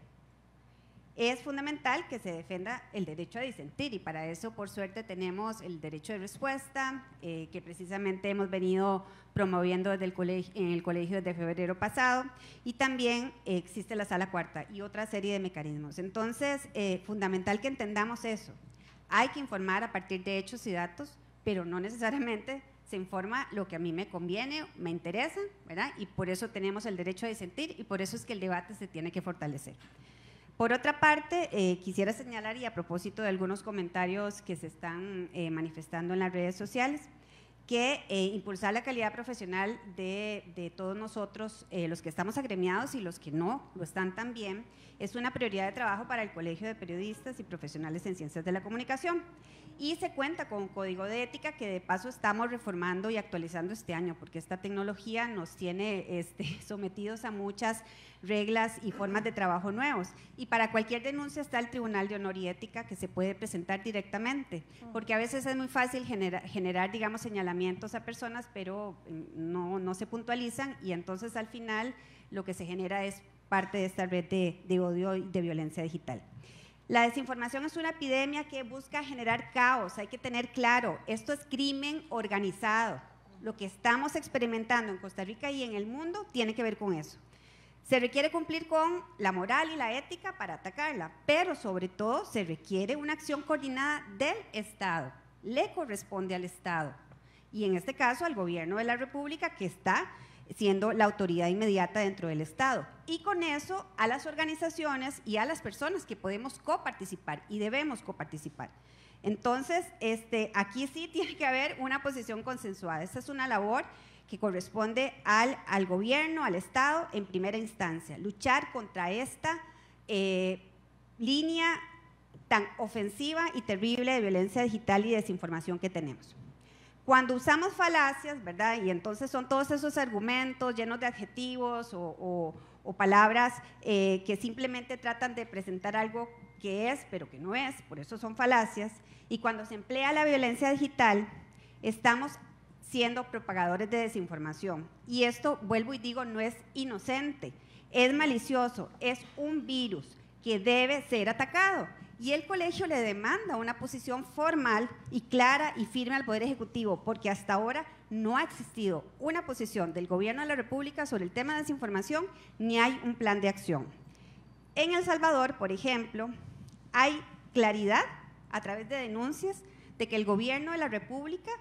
Es fundamental que se defenda el derecho a disentir, y para eso, por suerte, tenemos el derecho de respuesta, que precisamente hemos venido promoviendo desde en el colegio desde febrero pasado, y también existe la Sala Cuarta y otra serie de mecanismos. Entonces, fundamental que entendamos eso. Hay que informar a partir de hechos y datos, pero no necesariamente se informa lo que a mí me conviene, me interesa, ¿verdad? Y por eso tenemos el derecho a disentir, y por eso es que el debate se tiene que fortalecer. Por otra parte, quisiera señalar, y a propósito de algunos comentarios que se están manifestando en las redes sociales, que impulsar la calidad profesional de todos nosotros, los que estamos agremiados y los que no lo están también, es una prioridad de trabajo para el Colegio de Periodistas y Profesionales en Ciencias de la Comunicación. Y se cuenta con un código de ética que de paso estamos reformando y actualizando este año, porque esta tecnología nos tiene sometidos a muchas reglas y formas de trabajo nuevos. Y para cualquier denuncia está el Tribunal de Honor y Ética, que se puede presentar directamente, porque a veces es muy fácil generar, digamos, señalamientos a personas, pero no se puntualizan, y entonces al final lo que se genera es parte de esta red de odio y de violencia digital. La desinformación es una epidemia que busca generar caos. Hay que tener claro, esto es crimen organizado. Lo que estamos experimentando en Costa Rica y en el mundo tiene que ver con eso. Se requiere cumplir con la moral y la ética para atacarla, pero sobre todo se requiere una acción coordinada del Estado. Le corresponde al Estado, y en este caso al Gobierno de la República, que está siendo la autoridad inmediata dentro del Estado, y con eso a las organizaciones y a las personas que podemos coparticipar y debemos coparticipar. Entonces, aquí sí tiene que haber una posición consensuada. Esta es una labor que corresponde al gobierno, al Estado en primera instancia, luchar contra esta línea tan ofensiva y terrible de violencia digital y desinformación que tenemos. Cuando usamos falacias, ¿verdad? Y entonces son todos esos argumentos llenos de adjetivos o palabras que simplemente tratan de presentar algo que es, pero que no es, por eso son falacias. Y cuando se emplea la violencia digital, estamos siendo propagadores de desinformación. Y esto, vuelvo y digo, no es inocente, es malicioso, es un virus que debe ser atacado. Y el colegio le demanda una posición formal y clara y firme al Poder Ejecutivo, porque hasta ahora no ha existido una posición del Gobierno de la República sobre el tema de desinformación, ni hay un plan de acción. En El Salvador, por ejemplo, hay claridad a través de denuncias de que el Gobierno de la República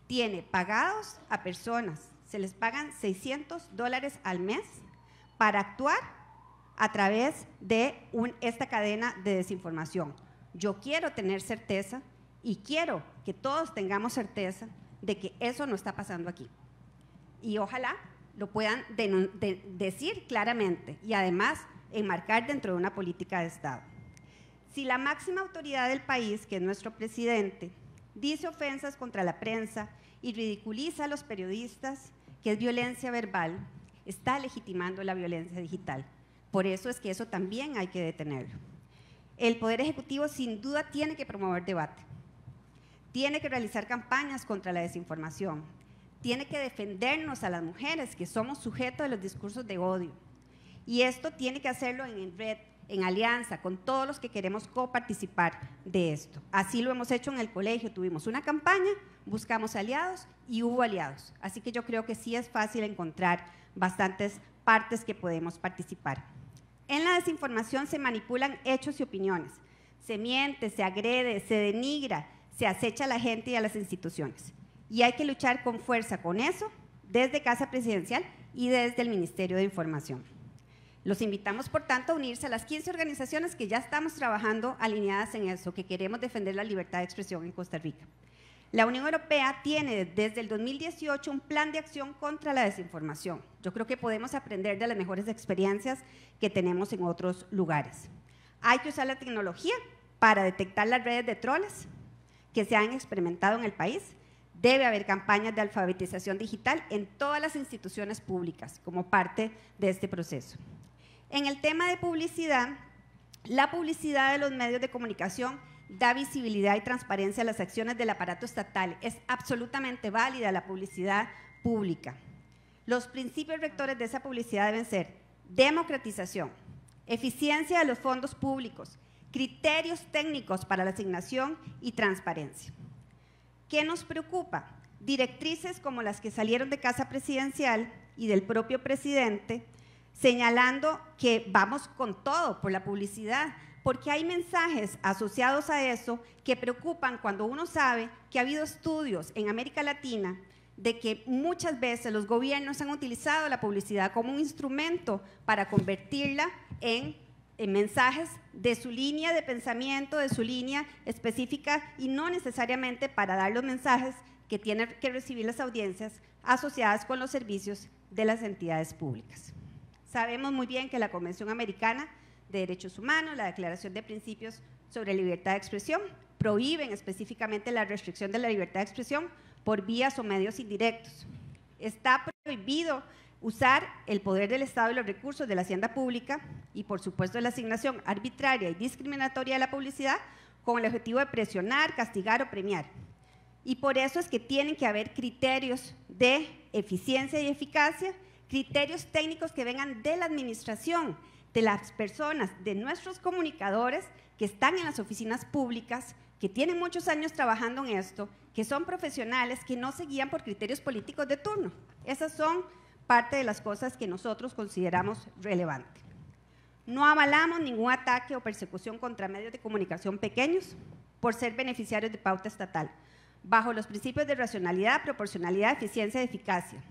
tiene pagados a personas, se les pagan $600 al mes para actuar a través de esta cadena de desinformación. Yo quiero tener certeza y quiero que todos tengamos certeza de que eso no está pasando aquí. Y ojalá lo puedan decir claramente y además enmarcar dentro de una política de Estado. Si la máxima autoridad del país, que es nuestro presidente, dice ofensas contra la prensa y ridiculiza a los periodistas, que es violencia verbal, está legitimando la violencia digital. Por eso es que eso también hay que detenerlo. El Poder Ejecutivo sin duda tiene que promover debate, tiene que realizar campañas contra la desinformación, tiene que defendernos a las mujeres que somos sujetos de los discursos de odio. Y esto tiene que hacerlo en red, en alianza, con todos los que queremos coparticipar de esto. Así lo hemos hecho en el colegio, tuvimos una campaña, buscamos aliados y hubo aliados. Así que yo creo que sí es fácil encontrar bastantes partes que podemos participar. En la desinformación se manipulan hechos y opiniones, se miente, se agrede, se denigra, se acecha a la gente y a las instituciones. Y hay que luchar con fuerza con eso, desde Casa Presidencial y desde el Ministerio de Información. Los invitamos, por tanto, a unirse a las 15 organizaciones que ya estamos trabajando alineadas en eso, que queremos defender la libertad de expresión en Costa Rica. La Unión Europea tiene desde el 2018 un plan de acción contra la desinformación. Yo creo que podemos aprender de las mejores experiencias que tenemos en otros lugares. Hay que usar la tecnología para detectar las redes de troles que se han experimentado en el país. Debe haber campañas de alfabetización digital en todas las instituciones públicas como parte de este proceso. En el tema de publicidad, la publicidad de los medios de comunicación da visibilidad y transparencia a las acciones del aparato estatal. Es absolutamente válida la publicidad pública. Los principios rectores de esa publicidad deben ser democratización, eficiencia de los fondos públicos, criterios técnicos para la asignación y transparencia. ¿Qué nos preocupa? Directrices como las que salieron de Casa Presidencial y del propio presidente, señalando que vamos con todo por la publicidad, porque hay mensajes asociados a eso que preocupan cuando uno sabe que ha habido estudios en América Latina de que muchas veces los gobiernos han utilizado la publicidad como un instrumento para convertirla en mensajes de su línea de pensamiento, de su línea específica, y no necesariamente para dar los mensajes que tienen que recibir las audiencias asociadas con los servicios de las entidades públicas. Sabemos muy bien que la Convención Americana de Derechos Humanos, la Declaración de Principios sobre Libertad de Expresión, prohíben específicamente la restricción de la libertad de expresión por vías o medios indirectos. Está prohibido usar el poder del Estado y los recursos de la hacienda pública y, por supuesto, la asignación arbitraria y discriminatoria de la publicidad con el objetivo de presionar, castigar o premiar. Y por eso es que tienen que haber criterios de eficiencia y eficacia, criterios técnicos que vengan de la administración, de las personas, de nuestros comunicadores que están en las oficinas públicas, que tienen muchos años trabajando en esto, que son profesionales, que no se guían por criterios políticos de turno. Esas son parte de las cosas que nosotros consideramos relevantes. No avalamos ningún ataque o persecución contra medios de comunicación pequeños por ser beneficiarios de pauta estatal, bajo los principios de racionalidad, proporcionalidad, eficiencia y eficacia.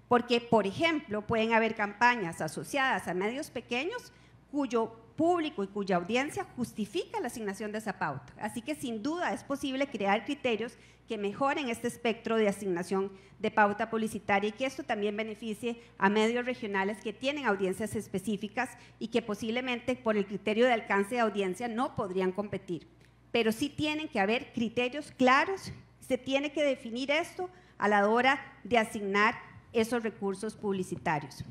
Porque, por ejemplo, pueden haber campañas asociadas a medios pequeños cuyo público y cuya audiencia justifica la asignación de esa pauta. Así que sin duda es posible crear criterios que mejoren este espectro de asignación de pauta publicitaria y que esto también beneficie a medios regionales que tienen audiencias específicas y que posiblemente por el criterio de alcance de audiencia no podrían competir. Pero sí tienen que haber criterios claros, se tiene que definir esto a la hora de asignar esos recursos publicitarios.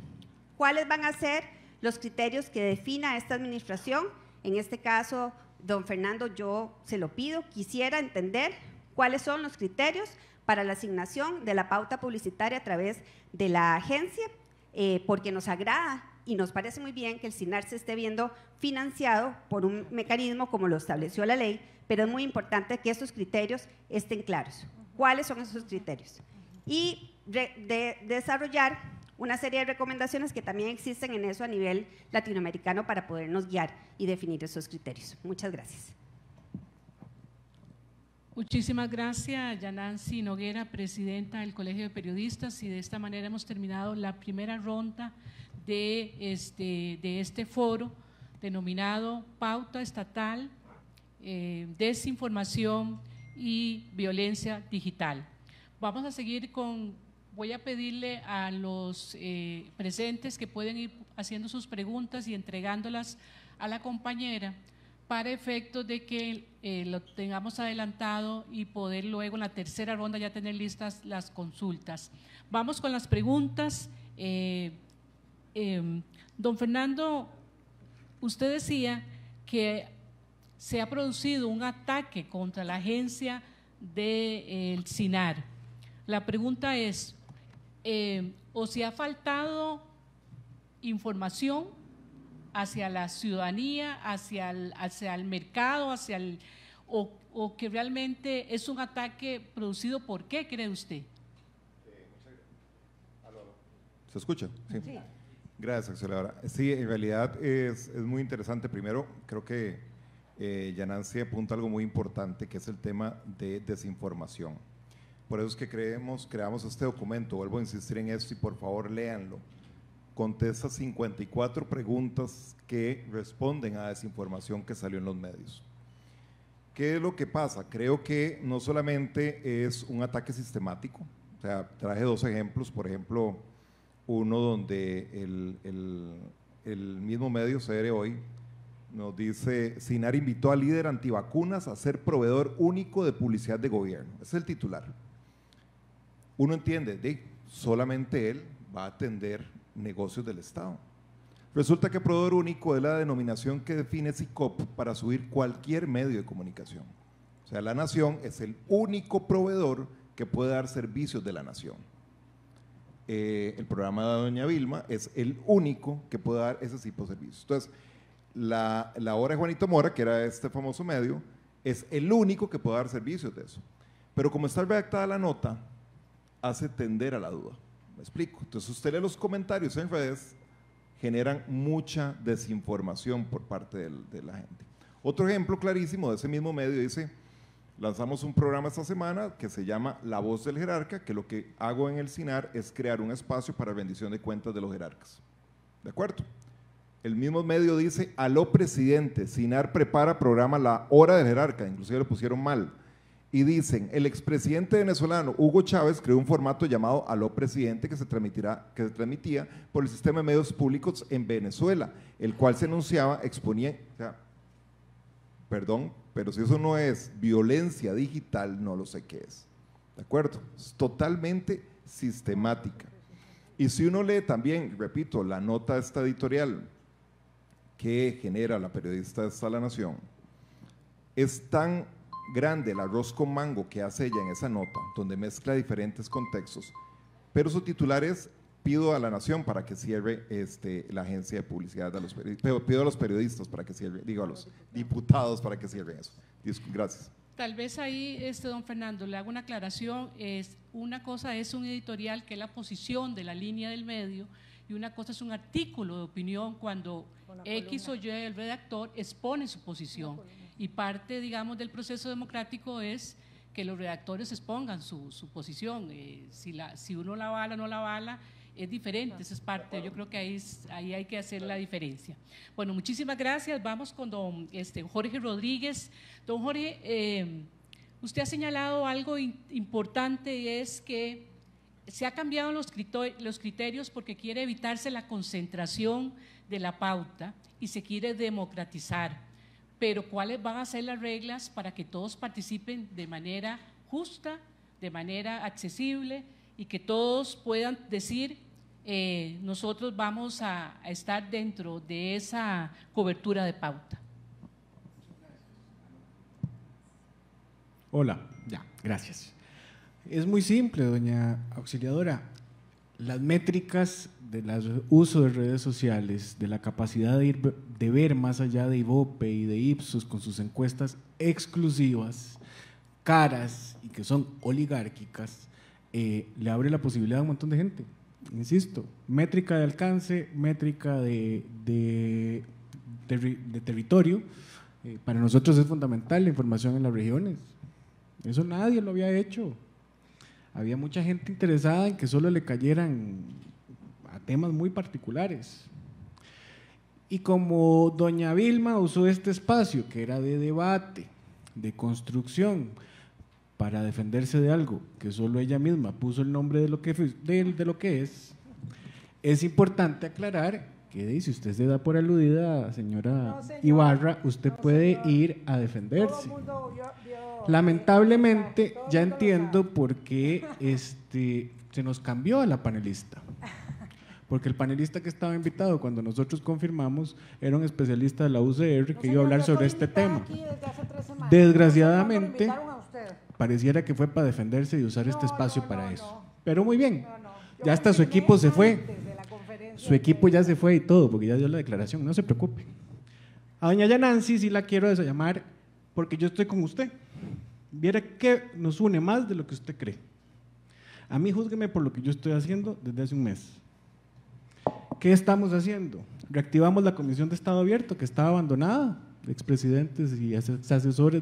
¿Cuáles van a ser los criterios que defina esta administración? En este caso, don Fernando, yo se lo pido, quisiera entender cuáles son los criterios para la asignación de la pauta publicitaria a través de la agencia, porque nos agrada y nos parece muy bien que el SINAR se esté viendo financiado por un mecanismo como lo estableció la ley, pero es muy importante que estos criterios estén claros. ¿Cuáles son esos criterios? Y de desarrollar una serie de recomendaciones que también existen en eso a nivel latinoamericano para podernos guiar y definir esos criterios. Muchas gracias. Muchísimas gracias, Yanancy Noguera, presidenta del Colegio de Periodistas, y de esta manera hemos terminado la primera ronda de este foro denominado Pauta Estatal, Desinformación y Violencia Digital. Vamos a seguir voy a pedirle a los presentes que pueden ir haciendo sus preguntas y entregándolas a la compañera para efectos de que lo tengamos adelantado y poder luego en la tercera ronda ya tener listas las consultas. Vamos con las preguntas. Don Fernando, usted decía que se ha producido un ataque contra la agencia del SINAR. La pregunta es, o si ha faltado información hacia la ciudadanía, hacia el mercado, o que realmente es un ataque producido por qué, cree usted? ¿Se escucha? Sí. Sí. Gracias, auxiliadora. Sí, en realidad es muy interesante. Primero, creo que Yanancy apunta algo muy importante, que es el tema de desinformación. Por eso es que creamos este documento. Vuelvo a insistir en esto y por favor léanlo. Contesta 54 preguntas que responden a desinformación que salió en los medios. ¿Qué es lo que pasa? Creo que no solamente es un ataque sistemático, o sea, traje 2 ejemplos, por ejemplo, uno donde el mismo medio CR Hoy nos dice: SINAR invitó al líder antivacunas a ser proveedor único de publicidad de gobierno. Ese es el titular. Uno entiende, solamente él va a atender negocios del Estado. Resulta que proveedor único es la denominación que define SICOP para subir cualquier medio de comunicación. O sea, la Nación es el único proveedor que puede dar servicios de la Nación. El programa de doña Vilma es el único que puede dar ese tipo de servicios. Entonces, la hora de Juanito Mora, que era este famoso medio, es el único que puede dar servicios de eso. Pero como está redactada la nota, hace tender a la duda. Me explico. Entonces, usted lee los comentarios en redes, generan mucha desinformación por parte de la gente. Otro ejemplo clarísimo de ese mismo medio dice: lanzamos un programa esta semana que se llama La Voz del Jerarca, que lo que hago en el SINAR es crear un espacio para rendición de cuentas de los jerarcas. ¿De acuerdo? El mismo medio dice: aló presidente, SINAR prepara programa La Hora del Jerarca, inclusive lo pusieron mal. Y dicen: el expresidente venezolano Hugo Chávez creó un formato llamado Aló Presidente que se transmitía por el sistema de medios públicos en Venezuela, el cual se anunciaba, exponía, o sea, perdón, pero si eso no es violencia digital, no lo sé qué es. ¿De acuerdo? Es totalmente sistemática. Y si uno lee también, repito, la nota esta editorial que genera la periodista de La Nación, es tan grande el arroz con mango que hace ella en esa nota, donde mezcla diferentes contextos, pero su titular es: pido a La Nación para que cierre la agencia de publicidad, pido a los periodistas para que cierren, digo a los diputados para que cierren eso. Gracias. Tal vez ahí, don Fernando, le hago una aclaración. Una cosa es un editorial, que es la posición de la línea del medio, y una cosa es un artículo de opinión cuando X o Y, el redactor, expone su posición. Y parte, digamos, del proceso democrático es que los redactores expongan su posición. Si uno la avala o no la avala, es diferente, esa es parte, yo creo que ahí hay que hacer la diferencia. Bueno, muchísimas gracias. Vamos con don Jorge Rodríguez. Don Jorge, usted ha señalado algo importante, y es que se ha cambiado los criterios porque quiere evitarse la concentración de la pauta y se quiere democratizar. Pero ¿cuáles van a ser las reglas para que todos participen de manera justa, de manera accesible, y que todos puedan decir: nosotros vamos a estar dentro de esa cobertura de pauta? Hola, ya, gracias. Es muy simple, doña auxiliadora. Las métricas del uso de redes sociales, de la capacidad de ver más allá de Ibope y de Ipsos con sus encuestas exclusivas, caras y que son oligárquicas, le abre la posibilidad a un montón de gente. Insisto, métrica de alcance, métrica de territorio. Para nosotros es fundamental la información en las regiones. Eso nadie lo había hecho. Había mucha gente interesada en que solo le cayeran a temas muy particulares. Y como doña Vilma usó este espacio, que era de debate, de construcción, para defenderse de algo que solo ella misma puso el nombre de lo que es importante aclarar que si usted se da por aludida, señora Ibarra, usted puede ir a defenderse. Lamentablemente, ya entiendo por qué se nos cambió a la panelista. Porque el panelista que estaba invitado cuando nosotros confirmamos era un especialista de la UCR que iba a hablar sobre este tema. Desgraciadamente, pareciera que fue para defenderse y usar este espacio para eso. Pero muy bien, ya hasta su equipo se fue. Su equipo ya se fue y todo, porque ya dio la declaración, no se preocupe. A doña Yanancy sí la quiero llamar porque yo estoy con usted. Viera que nos une más de lo que usted cree. A mí júzgueme por lo que yo estoy haciendo desde hace un mes. ¿Qué estamos haciendo? Reactivamos la Comisión de Estado Abierto, que estaba abandonada, expresidentes y asesores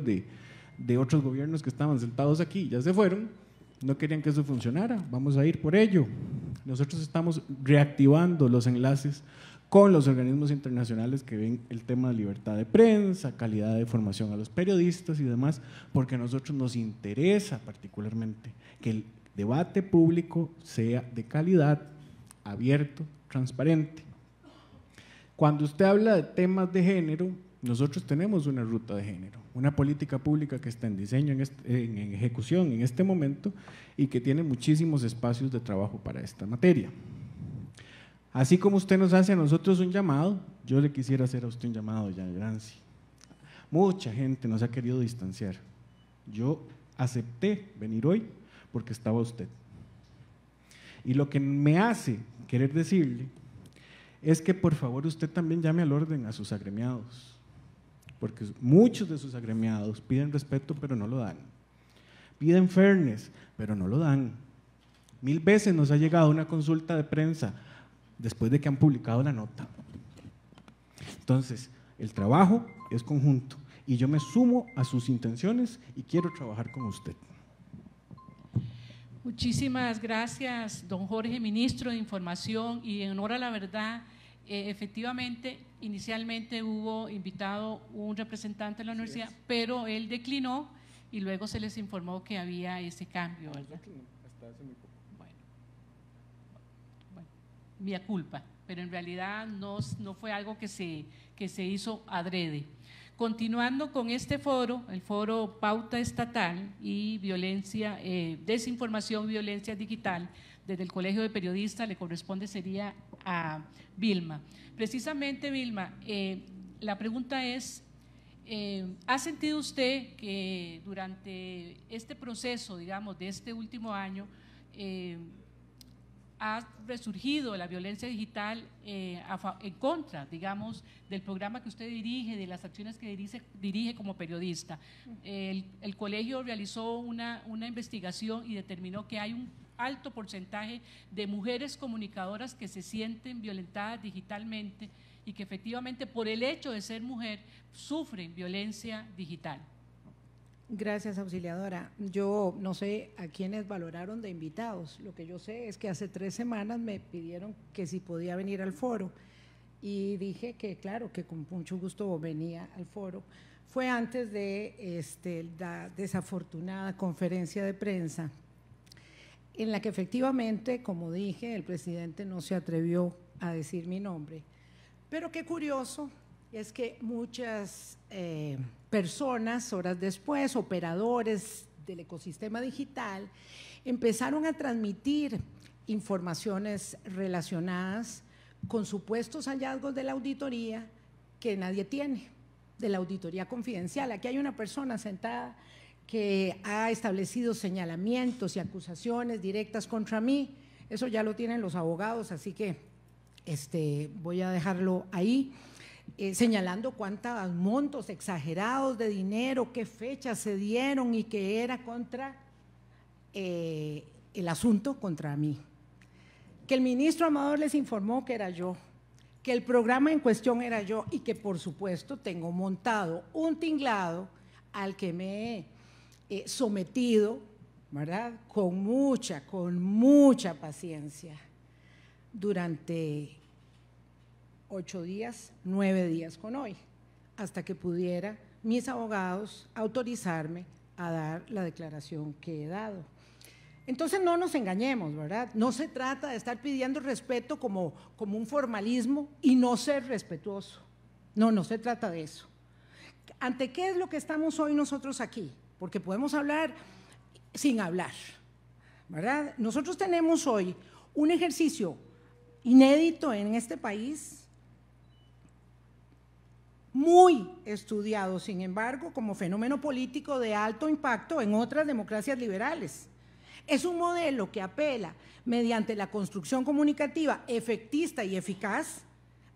de otros gobiernos que estaban sentados aquí, ya se fueron, no querían que eso funcionara, vamos a ir por ello. Nosotros estamos reactivando los enlaces con los organismos internacionales que ven el tema de libertad de prensa, calidad de formación a los periodistas y demás, porque a nosotros nos interesa particularmente que el debate público sea de calidad, abierto, transparente. Cuando usted habla de temas de género, nosotros tenemos una ruta de género, una política pública que está en diseño, en ejecución en este momento y que tiene muchísimos espacios de trabajo para esta materia. Así como usted nos hace a nosotros un llamado, yo le quisiera hacer a usted un llamado, doña Yancy. Mucha gente nos ha querido distanciar. Yo acepté venir hoy porque estaba usted. Y lo que me hace querer decirle es que por favor usted también llame al orden a sus agremiados, porque muchos de sus agremiados piden respeto pero no lo dan, piden fairness pero no lo dan. 1000 veces nos ha llegado una consulta de prensa después de que han publicado la nota. Entonces, el trabajo es conjunto y yo me sumo a sus intenciones y quiero trabajar con usted. Muchísimas gracias, don Jorge, ministro de Información, y en honor a la verdad, efectivamente, inicialmente hubo invitado un representante de la universidad, pero él declinó y luego se les informó que había ese cambio, ¿verdad? Bueno, mía culpa, pero en realidad no fue algo que se hizo adrede. Continuando con este foro, el foro Pauta Estatal y Violencia, Desinformación y Violencia Digital, desde el Colegio de Periodistas le corresponde sería a Vilma. Precisamente, Vilma, la pregunta es, ¿ha sentido usted que durante este proceso, digamos, de este último año, ha resurgido la violencia digital en contra, digamos, del programa que usted dirige, de las acciones que dirige como periodista? El colegio realizó una investigación y determinó que hay un alto porcentaje de mujeres comunicadoras que se sienten violentadas digitalmente y que efectivamente por el hecho de ser mujer sufren violencia digital. Gracias, auxiliadora. Yo no sé a quiénes valoraron de invitados. Lo que yo sé es que hace 3 semanas me pidieron que si podía venir al foro y dije que claro, que con mucho gusto venía al foro. Fue antes de la desafortunada conferencia de prensa en la que efectivamente, como dije, el presidente no se atrevió a decir mi nombre. Pero qué curioso es que muchas personas, horas después, operadores del ecosistema digital, empezaron a transmitir informaciones relacionadas con supuestos hallazgos de la auditoría que nadie tiene, de la auditoría confidencial. Aquí hay una persona sentada que ha establecido señalamientos y acusaciones directas contra mí. Eso ya lo tienen los abogados, así que voy a dejarlo ahí. Señalando cuántos montos exagerados de dinero, qué fechas se dieron y que era contra el asunto contra mí. Que el ministro Amador les informó que era yo, que el programa en cuestión era yo y que por supuesto tengo montado un tinglado al que me he sometido, ¿verdad? Con mucha paciencia durante 8 días, 9 días con hoy, hasta que pudiera mis abogados autorizarme a dar la declaración que he dado. Entonces no nos engañemos, ¿verdad? No se trata de estar pidiendo respeto como un formalismo y no ser respetuoso. No se trata de eso. ¿Ante qué es lo que estamos hoy nosotros aquí? Porque podemos hablar sin hablar, ¿verdad? Nosotros tenemos hoy un ejercicio inédito en este país, muy estudiado, sin embargo, como fenómeno político de alto impacto en otras democracias liberales. Es un modelo que apela, mediante la construcción comunicativa efectista y eficaz,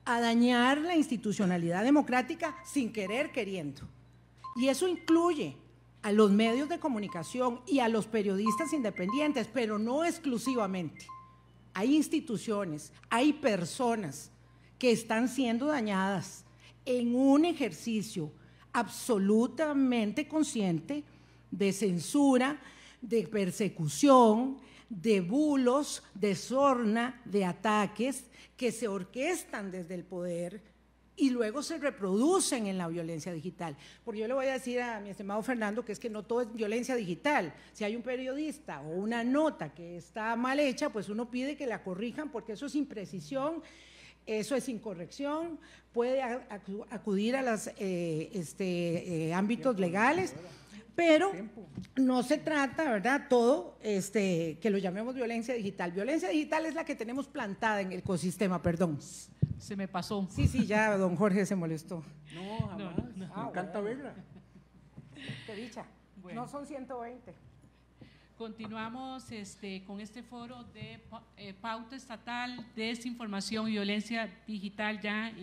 a dañar la institucionalidad democrática sin querer queriendo. Y eso incluye a los medios de comunicación y a los periodistas independientes, pero no exclusivamente. Hay instituciones, hay personas que están siendo dañadas en un ejercicio absolutamente consciente de censura, de persecución, de bulos, de sorna, de ataques que se orquestan desde el poder y luego se reproducen en la violencia digital. Porque yo le voy a decir a mi estimado Fernando que es que no todo es violencia digital. Si hay un periodista o una nota que está mal hecha, pues uno pide que la corrijan porque eso es imprecisión, eso es incorrección, puede acudir a los ámbitos legales, pero no se trata, ¿verdad?, todo que lo llamemos violencia digital. Violencia digital es la que tenemos plantada en el ecosistema, perdón. Se me pasó. Sí, ya don Jorge se molestó. No, jamás. Me encanta verla. Qué dicha. Bueno. No son 120. Continuamos con este foro de pauta estatal, desinformación y violencia digital. Ya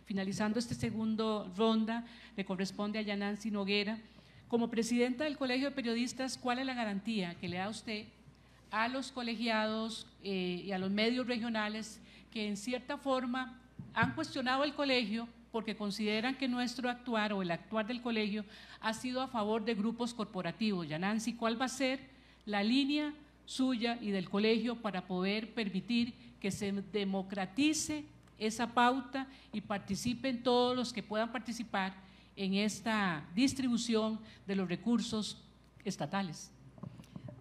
finalizando esta segunda ronda, le corresponde a Yanancy Noguera. Como presidenta del Colegio de Periodistas, ¿cuál es la garantía que le da usted a los colegiados y a los medios regionales que en cierta forma han cuestionado el colegio porque consideran que nuestro actuar o el actuar del colegio ha sido a favor de grupos corporativos? Yanancy, ¿cuál va a ser la línea suya y del colegio para poder permitir que se democratice esa pauta y participen todos los que puedan participar en esta distribución de los recursos estatales?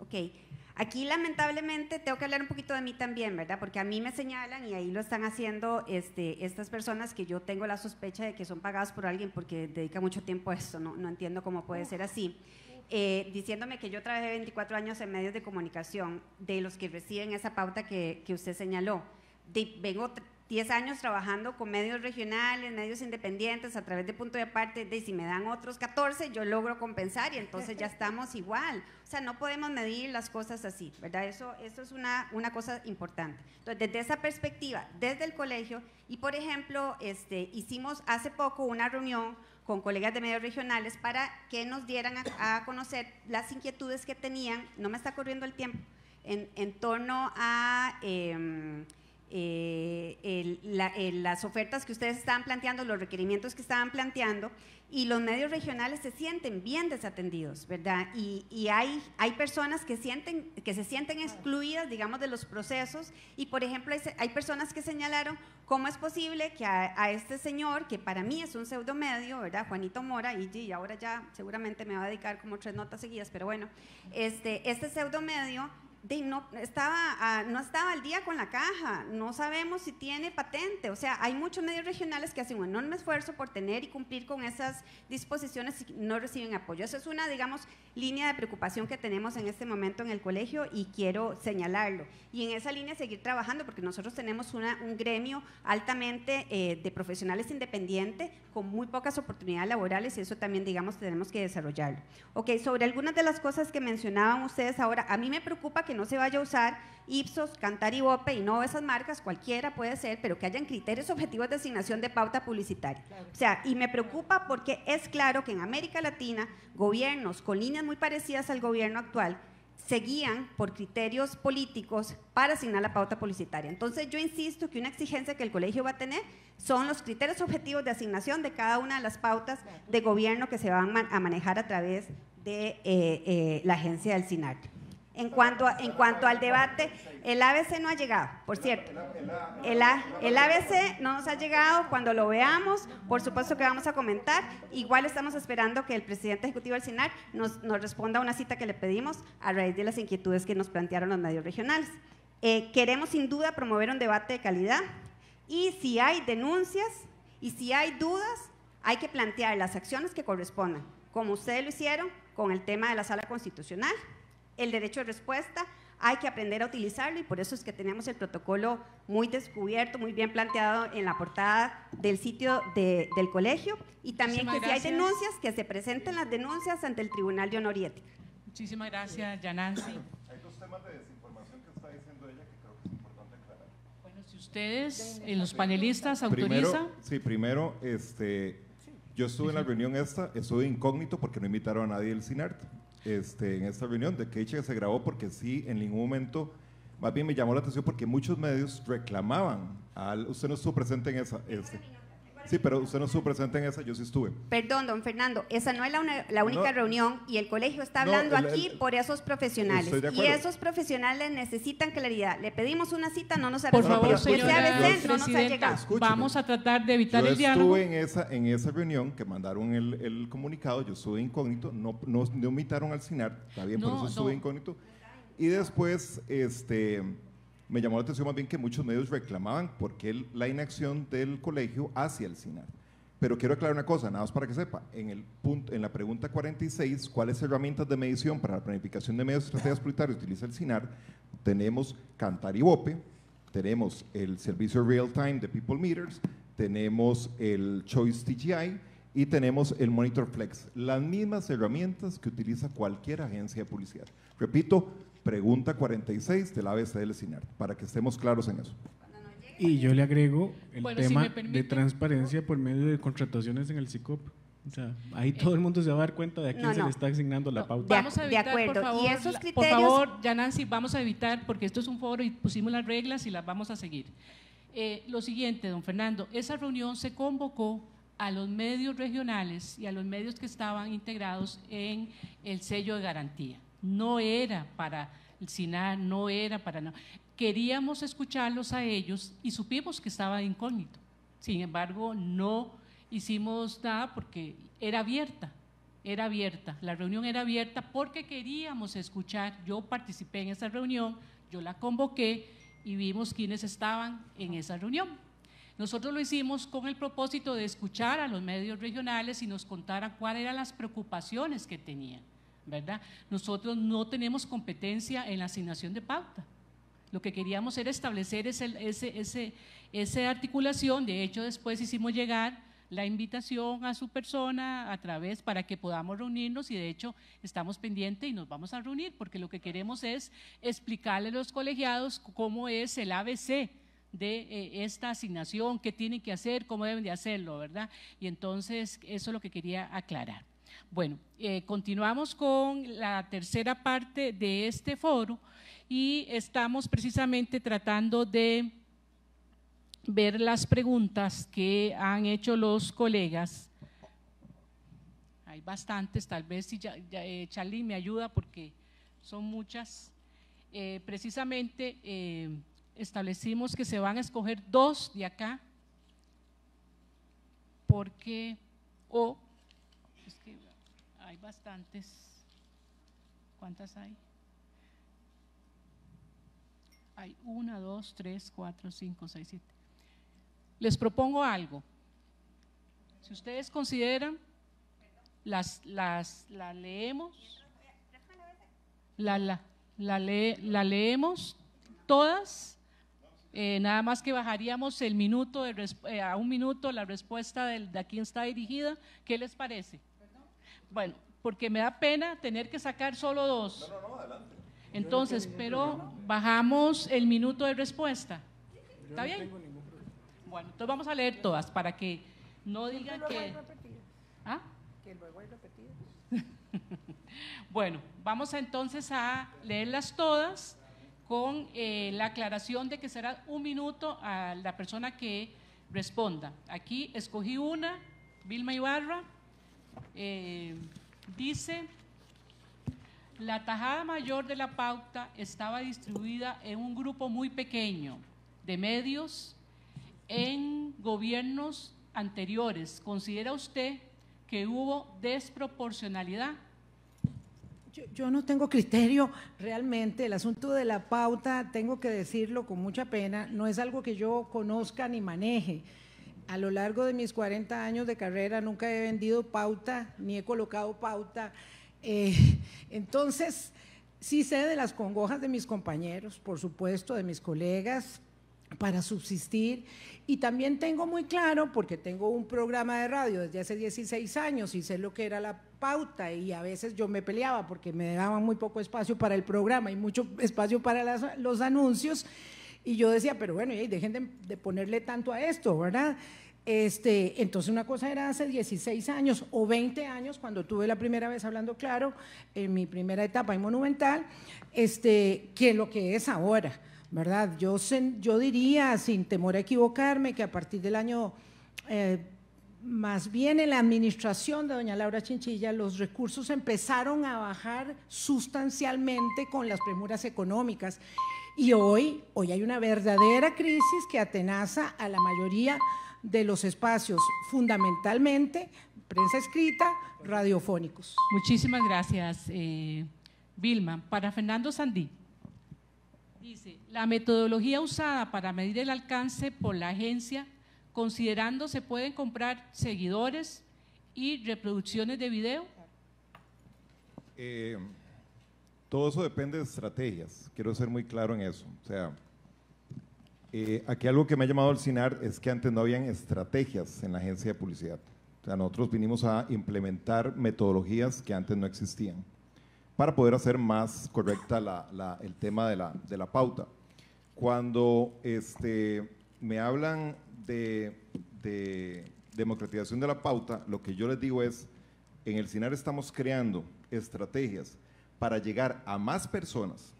Ok. Aquí lamentablemente tengo que hablar un poquito de mí también, ¿verdad? Porque a mí me señalan, y ahí lo están haciendo estas personas que yo tengo la sospecha de que son pagadas por alguien porque dedica mucho tiempo a esto, no entiendo cómo puede ser así, diciéndome que yo trabajé 24 años en medios de comunicación, de los que reciben esa pauta que usted señaló. Vengo 10 años trabajando con medios regionales, medios independientes, a través de Punto de Aparte, de si me dan otros 14, yo logro compensar y entonces ya estamos igual. O sea, no podemos medir las cosas así, ¿verdad? Eso es una cosa importante. Entonces, desde esa perspectiva, desde el colegio, y por ejemplo, hicimos hace poco una reunión con colegas de medios regionales para que nos dieran a conocer las inquietudes que tenían, no me está corriendo el tiempo, en torno a las ofertas que ustedes estaban planteando, los requerimientos que estaban planteando, y los medios regionales se sienten bien desatendidos, ¿verdad? Y hay personas que se sienten excluidas, digamos, de los procesos, y por ejemplo hay personas que señalaron cómo es posible que a este señor, que para mí es un pseudomedio, ¿verdad?, Juanito Mora, y ahora ya seguramente me va a dedicar como 3 notas seguidas, pero bueno, este pseudomedio no estaba al día con la caja, no sabemos si tiene patente. O sea, hay muchos medios regionales que hacen un enorme esfuerzo por tener y cumplir con esas disposiciones y no reciben apoyo. Esa es una, digamos, línea de preocupación que tenemos en este momento en el colegio y quiero señalarlo. Y en esa línea seguir trabajando, porque nosotros tenemos un gremio altamente de profesionales independientes con muy pocas oportunidades laborales, y eso también, digamos, tenemos que desarrollarlo. Ok, sobre algunas de las cosas que mencionaban ustedes ahora, a mí me preocupa que no se vaya a usar Ipsos, Kantar y Bope y no esas marcas, cualquiera puede ser, pero que hayan criterios objetivos de asignación de pauta publicitaria. O sea, y me preocupa porque es claro que en América Latina, gobiernos con líneas muy parecidas al gobierno actual se guían por criterios políticos para asignar la pauta publicitaria. Entonces yo insisto que una exigencia que el colegio va a tener son los criterios objetivos de asignación de cada una de las pautas de gobierno que se van a manejar a través de la agencia del SINAR. En cuanto al debate, el ABC no ha llegado, por cierto. El ABC no nos ha llegado. Cuando lo veamos, por supuesto que vamos a comentar. Igual estamos esperando que el presidente ejecutivo del SINAR nos responda a una cita que le pedimos a raíz de las inquietudes que nos plantearon los medios regionales. Queremos sin duda promover un debate de calidad, y si hay denuncias y si hay dudas, hay que plantear las acciones que correspondan, como ustedes lo hicieron con el tema de la Sala Constitucional. El derecho de respuesta hay que aprender a utilizarlo, y por eso es que tenemos el protocolo muy descubierto, muy bien planteado en la portada del sitio del colegio, y también que si hay denuncias, que se presenten las denuncias ante el Tribunal de Honor y Ética. Muchísimas gracias, Yanancy. Hay 2 temas de desinformación que está diciendo ella que creo que es importante aclarar. Bueno, si ustedes, los panelistas, autorizan. Primero, yo estuve en la reunión estuve incógnito porque no invitaron a nadie del SINART. En esta reunión, de que se grabó porque sí, en ningún momento, más bien me llamó la atención porque muchos medios reclamaban, usted no estuvo presente en esa, Sí, pero usted no estuvo presente en esa, yo sí estuve. Perdón, don Fernando, esa no es la única reunión y el colegio está hablando aquí por esos profesionales. Estoy de y acuerdo. esos profesionales necesitan claridad. Le pedimos una cita, no nos ha Por respondido. favor, señora PCABC no nos ha presidenta, llegado. Escúcheme. vamos a tratar de evitar Yo el diálogo. estuve en esa reunión que mandaron el comunicado, yo estuve incógnito, no invitaron al CINAR, está bien, por No, eso estuve no. incógnito. Y después me llamó la atención más bien que muchos medios reclamaban por qué la inacción del colegio hacia el CINAR. Pero quiero aclarar una cosa, nada más para que sepa, en la pregunta 46, ¿cuáles herramientas de medición para la planificación de medios y estrategias prioritarias utiliza el CINAR? Tenemos Cantar y Bope, tenemos el servicio Real Time de People Meters, tenemos el Choice TGI y tenemos el Monitor Flex, las mismas herramientas que utiliza cualquier agencia de publicidad. Repito, pregunta 46 del ABC del CINAR, para que estemos claros en eso. Y yo le agrego el Bueno, si tema me permite. de transparencia por medio de contrataciones en el SICOP. O sea, ahí todo el mundo se va a dar cuenta de a quién No, se no. le está asignando la No, pauta. Vamos a De evitar, acuerdo. por favor, Y esos por criterios- favor, ya Nancy, vamos a evitar, porque esto es un foro y pusimos las reglas y las vamos a seguir. Lo siguiente, don Fernando, esa reunión se convocó a los medios regionales y a los medios que estaban integrados en el sello de garantía. No era para el SINAR, no era para nada. Queríamos escucharlos a ellos y supimos que estaba incógnito. Sin embargo, no hicimos nada porque era abierta. La reunión era abierta porque queríamos escuchar. Yo participé en esa reunión, yo la convoqué y vimos quiénes estaban en esa reunión. Nosotros lo hicimos con el propósito de escuchar a los medios regionales y nos contaran cuáles eran las preocupaciones que tenían, ¿verdad? Nosotros no tenemos competencia en la asignación de pauta. Lo que queríamos era establecer esa articulación. De hecho, después hicimos llegar la invitación a su persona a través para que podamos reunirnos y de hecho estamos pendientes y nos vamos a reunir porque lo que queremos es explicarle a los colegiados cómo es el ABC de esta asignación, qué tienen que hacer, cómo deben de hacerlo, ¿verdad? Y entonces eso es lo que quería aclarar. Bueno, continuamos con la tercera parte de este foro y estamos precisamente tratando de ver las preguntas que han hecho los colegas. Hay bastantes, tal vez si Charly me ayuda porque son muchas. Precisamente establecimos que se van a escoger 2 de acá porque es que hay bastantes. ¿Cuántas hay? Hay 1, 2, 3, 4, 5, 6, 7. Les propongo algo. Si ustedes consideran, las leemos, la leemos todas, nada más que bajaríamos el minuto a 1 minuto la respuesta de a quién está dirigida. ¿Qué les parece? Bueno, porque me da pena tener que sacar solo 2. No, adelante. Entonces, pero bajamos el minuto de respuesta. ¿Está bien? Bueno, entonces vamos a leer todas para que no digan que… ¿Ah? Que luego hay repetidas. Bueno, vamos entonces a leerlas todas con la aclaración de que será 1 minuto a la persona que responda. Aquí escogí una, Vilma Ibarra, dice… La tajada mayor de la pauta estaba distribuida en un grupo muy pequeño de medios en gobiernos anteriores. ¿Considera usted que hubo desproporcionalidad? Yo no tengo criterio realmente. El asunto de la pauta, tengo que decirlo con mucha pena, no es algo que yo conozca ni maneje. A lo largo de mis 40 años de carrera nunca he vendido pauta ni he colocado pauta. Entonces, sí sé de las congojas de mis compañeros, por supuesto, de mis colegas, para subsistir, y también tengo muy claro, porque tengo un programa de radio desde hace 16 años y sé lo que era la pauta, y a veces yo me peleaba porque me daban muy poco espacio para el programa y mucho espacio para los anuncios, y yo decía, pero bueno, dejen de ponerle tanto a esto, ¿verdad? Entonces una cosa era hace 16 años o 20 años cuando tuve la primera vez hablando claro en mi primera etapa en Monumental, que lo que es ahora, ¿verdad? Yo diría sin temor a equivocarme que a partir del año Más bien en la administración de doña Laura Chinchilla los recursos empezaron a bajar sustancialmente con las premuras económicas y hoy hay una verdadera crisis que atenaza a la mayoría de los espacios, fundamentalmente prensa escrita, radiofónicos. Muchísimas gracias, Vilma. Para Fernando Sandí, dice, la metodología usada para medir el alcance por la agencia, considerando se pueden comprar seguidores y reproducciones de video. Todo eso depende de estrategias, quiero ser muy claro en eso. O sea, aquí algo que me ha llamado al CINAR es que antes no habían estrategias en la agencia de publicidad. O sea, nosotros vinimos a implementar metodologías que antes no existían para poder hacer más correcta el tema de la pauta. Cuando me hablan de democratización de la pauta, lo que yo les digo es, en el CINAR estamos creando estrategias para llegar a más personas,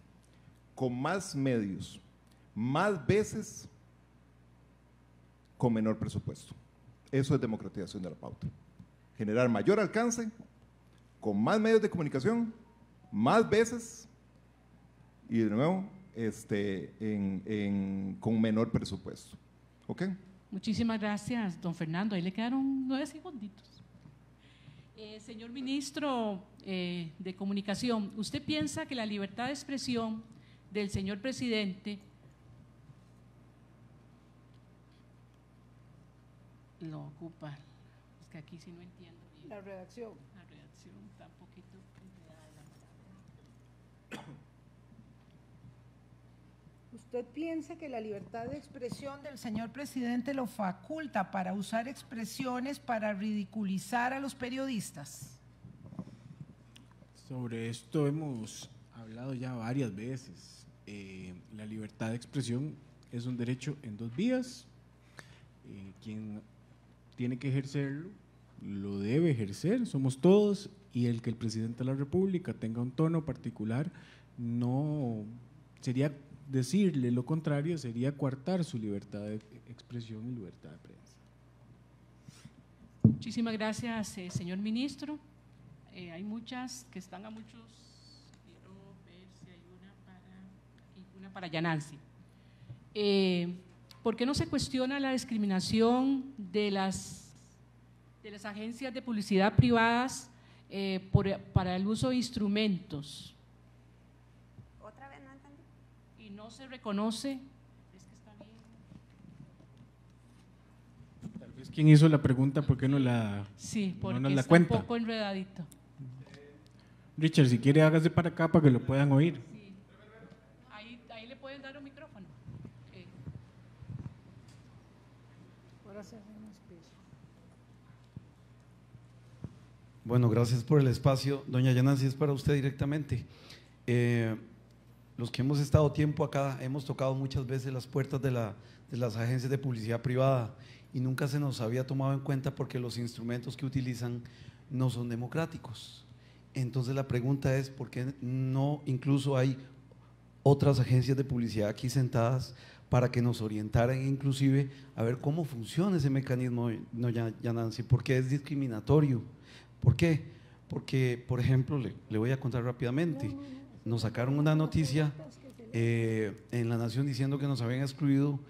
con más medios, más veces, con menor presupuesto. Eso es democratización de la pauta. Generar mayor alcance, con más medios de comunicación, más veces, y de nuevo, con menor presupuesto. ¿Ok? Muchísimas gracias, don Fernando. Ahí le quedaron 9 segunditos. Señor ministro de Comunicación, ¿usted piensa que la libertad de expresión del señor presidente lo ocupa? Es que aquí sí no entiendo bien. La redacción. La redacción está un poquito enredada la palabra. ¿Usted piensa que la libertad de expresión del señor presidente lo faculta para usar expresiones para ridiculizar a los periodistas? Sobre esto hemos hablado ya varias veces. La libertad de expresión es un derecho en dos vías. Quien tiene que ejercerlo, lo debe ejercer, somos todos, y el que el presidente de la República tenga un tono particular no sería decirle lo contrario, sería coartar su libertad de expresión y libertad de prensa. Muchísimas gracias, señor ministro. Hay muchas que están a muchos. Quiero ver si hay una para Yanansi. ¿Por qué no se cuestiona la discriminación de las agencias de publicidad privadas para el uso de instrumentos? ¿Otra vez no entendí? Y no se reconoce. Es que está bien. Tal vez quien hizo la pregunta, ¿por qué no la Sí, porque no nos la está cuenta? un poco enredadito. Richard, si quiere hágase para acá para que lo puedan oír. Sí. Ahí le pueden dar un micrófono. Bueno, gracias por el espacio. Doña Yanansi, es para usted directamente. Los que hemos estado tiempo acá, hemos tocado muchas veces las puertas de las agencias de publicidad privada y nunca se nos había tomado en cuenta porque los instrumentos que utilizan no son democráticos. Entonces la pregunta es, ¿por qué no incluso hay otras agencias de publicidad aquí sentadas para que nos orientaran inclusive a ver cómo funciona ese mecanismo, doña Yanansi? ¿Por qué es discriminatorio? ¿Por qué? Porque, por ejemplo, le voy a contar rápidamente, nos sacaron una noticia en La Nación diciendo que nos habían incluido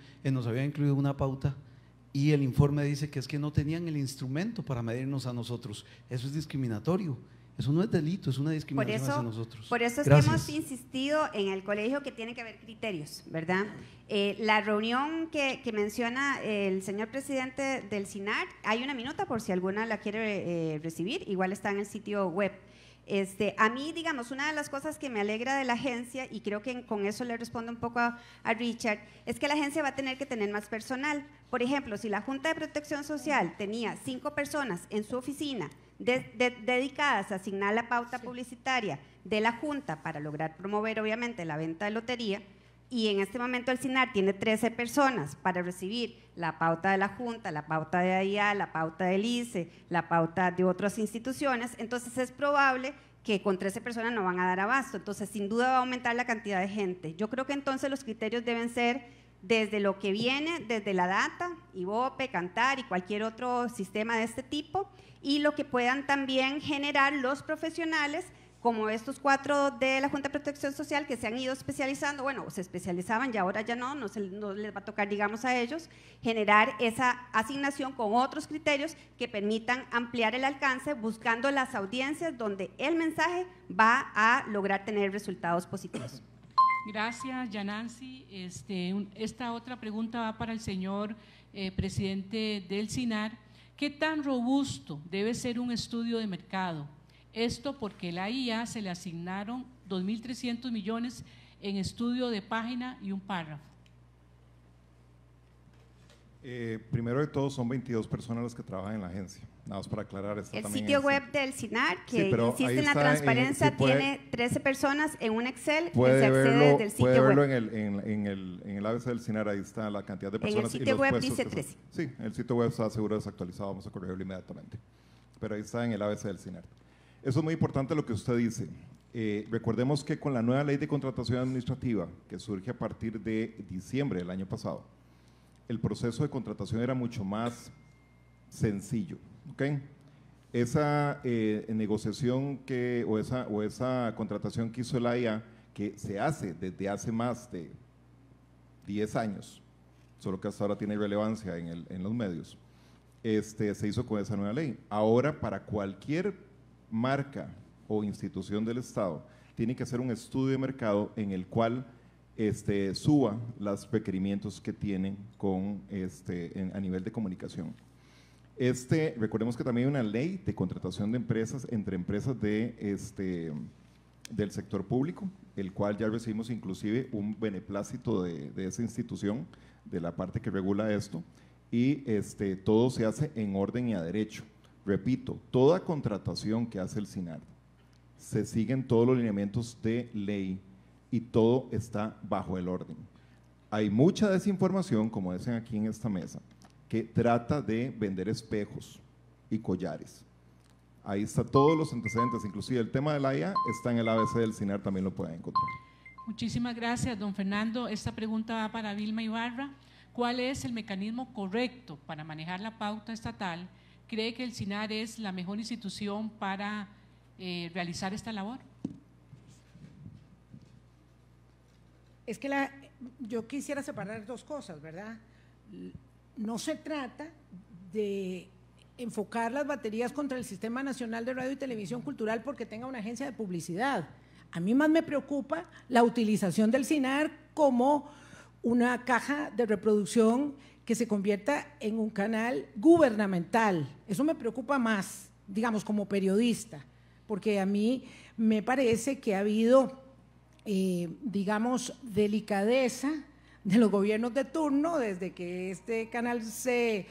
una pauta y el informe dice que es que no tenían el instrumento para medirnos a nosotros. Eso es discriminatorio. Eso no es delito, es una discriminación hacia nosotros. Por eso es Gracias. que hemos insistido en el colegio que tiene que haber criterios, ¿verdad? La reunión que menciona el señor presidente del CINAR, hay una minuta por si alguna la quiere recibir, igual está en el sitio web. A mí, digamos, una de las cosas que me alegra de la agencia, y creo que con eso le respondo un poco a Richard, es que la agencia va a tener que tener más personal. Por ejemplo, si la Junta de Protección Social tenía 5 personas en su oficina dedicadas a asignar la pauta publicitaria de la Junta para lograr promover, obviamente, la venta de lotería, y en este momento el CINAR tiene 13 personas para recibir la pauta de la Junta, la pauta de AIA, la pauta del ICE, la pauta de otras instituciones, entonces es probable que con 13 personas no van a dar abasto, entonces sin duda va a aumentar la cantidad de gente. Yo creo que entonces los criterios deben ser desde lo que viene, desde la data, IVOPE, Cantar y cualquier otro sistema de este tipo, y lo que puedan también generar los profesionales, como estos 4 de la Junta de Protección Social que se han ido especializando, bueno, se especializaban y ahora ya no les va a tocar, digamos, a ellos, generar esa asignación con otros criterios que permitan ampliar el alcance, buscando las audiencias donde el mensaje va a lograr tener resultados positivos. Gracias, Yanancy. Esta otra pregunta va para el señor presidente del SINAR. ¿Qué tan robusto debe ser un estudio de mercado? Esto porque la IA se le asignaron 2.300 millones en estudio de página y un párrafo. Primero de todo, son 22 personas las que trabajan en la agencia. Nada más para aclarar. El sitio web del SINAR, que insiste en la transparencia, tiene 13 personas en un Excel. Puede se accede desde el sitio puede verlo web. en el ABC del SINAR, ahí está la cantidad de personas. En el sitio web dice 13. Sí, el sitio web está seguro desactualizado, vamos a corregirlo inmediatamente. Pero ahí está en el ABC del SINAR. Eso es muy importante lo que usted dice. Recordemos que con la nueva ley de contratación administrativa, que surge a partir de diciembre del año pasado, el proceso de contratación era mucho más sencillo. ¿Okay? Esa negociación o esa contratación que hizo la IA, que se hace desde hace más de 10 años, solo que hasta ahora tiene relevancia en los medios, se hizo con esa nueva ley. Ahora, para cualquier marca o institución del Estado, tiene que hacer un estudio de mercado en el cual suba los requerimientos que tienen a nivel de comunicación. Recordemos que también hay una ley de contratación de empresas entre empresas del sector público, el cual ya recibimos inclusive un beneplácito de esa institución, de la parte que regula esto, y todo se hace en orden y a derecho. Repito, toda contratación que hace el SINAR se siguen todos los lineamientos de ley y todo está bajo el orden. Hay mucha desinformación, como dicen aquí en esta mesa, que trata de vender espejos y collares. Ahí está todos los antecedentes, inclusive el tema de la IA está en el ABC del SINAR, también lo pueden encontrar. Muchísimas gracias, don Fernando. Esta pregunta va para Vilma Ibarra. ¿Cuál es el mecanismo correcto para manejar la pauta estatal? ¿Cree que el SINAR es la mejor institución para realizar esta labor? Es que yo quisiera separar dos cosas, ¿verdad? No se trata de enfocar las baterías contra el Sistema Nacional de Radio y Televisión Cultural porque tenga una agencia de publicidad. A mí más me preocupa la utilización del SINAR como una caja de reproducción que se convierta en un canal gubernamental. Eso me preocupa más, digamos, como periodista, porque a mí me parece que ha habido, digamos, delicadeza de los gobiernos de turno desde que este canal se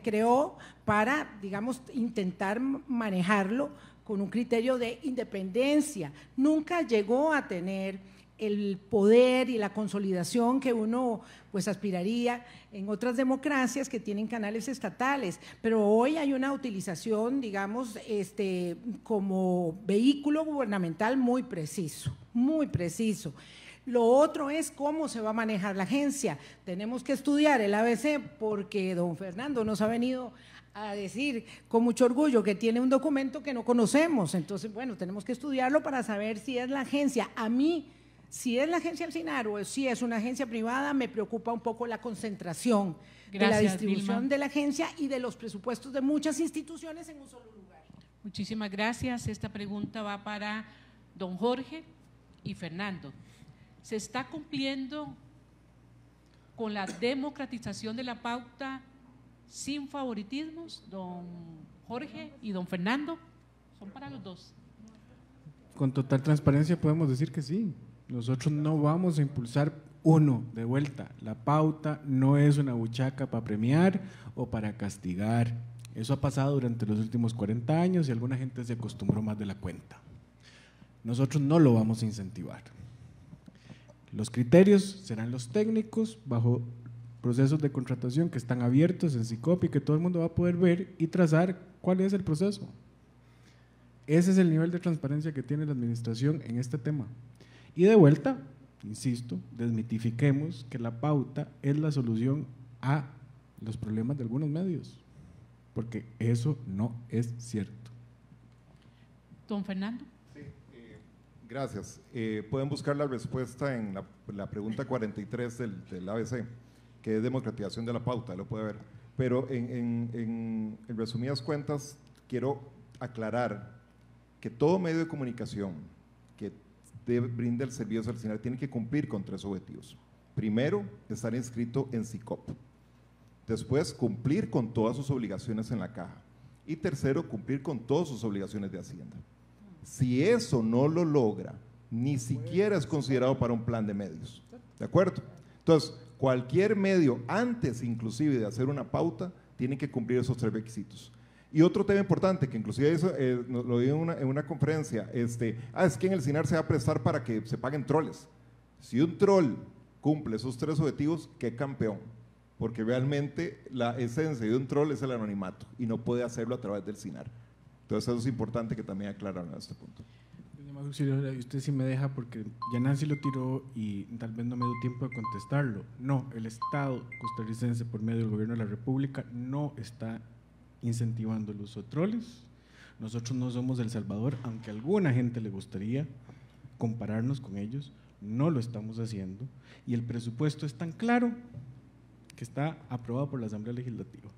creó para, digamos, intentar manejarlo con un criterio de independencia. Nunca llegó a tener el poder y la consolidación que uno pues aspiraría en otras democracias que tienen canales estatales, pero hoy hay una utilización, digamos, como vehículo gubernamental muy preciso, muy preciso. Lo otro es cómo se va a manejar la agencia. Tenemos que estudiar el ABC porque don Fernando nos ha venido a decir con mucho orgullo que tiene un documento que no conocemos. Entonces, bueno, tenemos que estudiarlo para saber si es la agencia. A mí, si es la agencia del SINAR o si es una agencia privada, me preocupa un poco la concentración de la distribución Vilma. De la agencia y de los presupuestos de muchas instituciones en un solo lugar. Muchísimas gracias. Esta pregunta va para don Jorge y Fernando. ¿Se está cumpliendo con la democratización de la pauta sin favoritismos, don Jorge y don Fernando? Son para los dos. Con total transparencia podemos decir que sí. Nosotros no vamos a impulsar de vuelta. La pauta no es una buchaca para premiar o para castigar. Eso ha pasado durante los últimos 40 años y alguna gente se acostumbró más de la cuenta. Nosotros no lo vamos a incentivar. Los criterios serán los técnicos bajo procesos de contratación que están abiertos en SICOP y que todo el mundo va a poder ver y trazar cuál es el proceso. Ese es el nivel de transparencia que tiene la administración en este tema. Y de vuelta, insisto, desmitifiquemos que la pauta es la solución a los problemas de algunos medios, porque eso no es cierto. Don Fernando. Sí, gracias. Pueden buscar la respuesta en la pregunta 43 del ABC, que es democratización de la pauta, lo puede ver. Pero en resumidas cuentas, quiero aclarar que todo medio de comunicación que brinda el servicio al SINAR tiene que cumplir con 3 objetivos. Primero, estar inscrito en SICOP. Después, cumplir con todas sus obligaciones en la caja. Y tercero, cumplir con todas sus obligaciones de Hacienda. Si eso no lo logra, ni siquiera es considerado para un plan de medios. ¿De acuerdo? Entonces, cualquier medio, antes inclusive de hacer una pauta, tiene que cumplir esos 3 requisitos. Y otro tema importante, que inclusive eso, lo vi en una conferencia, es que en el SINAR se va a prestar para que se paguen troles. Si un troll cumple esos 3 objetivos, qué campeón, porque realmente la esencia de un troll es el anonimato y no puede hacerlo a través del SINAR. Entonces eso es importante que también aclararan a este punto. Usted sí me deja, porque ya Nancy lo tiró y tal vez no me dio tiempo de contestarlo. No, el Estado costarricense, por medio del Gobierno de la República, no está incentivando el uso de troles. Nosotros no somos El Salvador, aunque a alguna gente le gustaría compararnos con ellos, no lo estamos haciendo, y el presupuesto es tan claro que está aprobado por la Asamblea Legislativa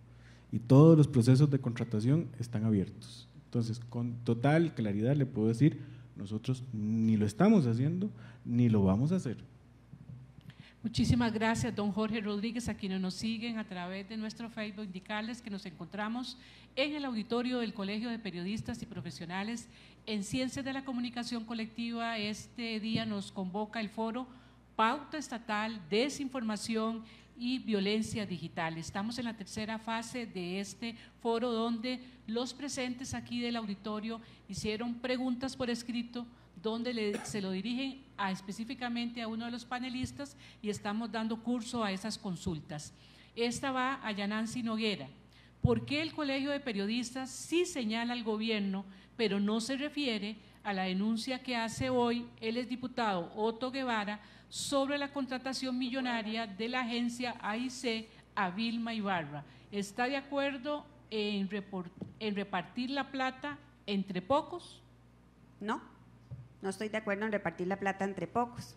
y todos los procesos de contratación están abiertos. Entonces, con total claridad le puedo decir, nosotros ni lo estamos haciendo ni lo vamos a hacer. Muchísimas gracias, don Jorge Rodríguez, a quienes nos siguen a través de nuestro Facebook, indicarles que nos encontramos en el auditorio del Colegio de Periodistas y Profesionales en Ciencias de la Comunicación Colectiva. Este día nos convoca el foro Pauta Estatal, Desinformación y Violencia Digital. Estamos en la tercera fase de este foro, donde los presentes aquí del auditorio hicieron preguntas por escrito, donde se lo dirigen específicamente a uno de los panelistas y estamos dando curso a esas consultas. Esta va a Yanancy Noguera. ¿Por qué el Colegio de Periodistas sí señala al gobierno, pero no se refiere a la denuncia que hace hoy el exdiputado Otto Guevara sobre la contratación millonaria de la agencia AIC a Vilma Ibarra? ¿Está de acuerdo en repartir la plata entre pocos? No. No estoy de acuerdo en repartir la plata entre pocos.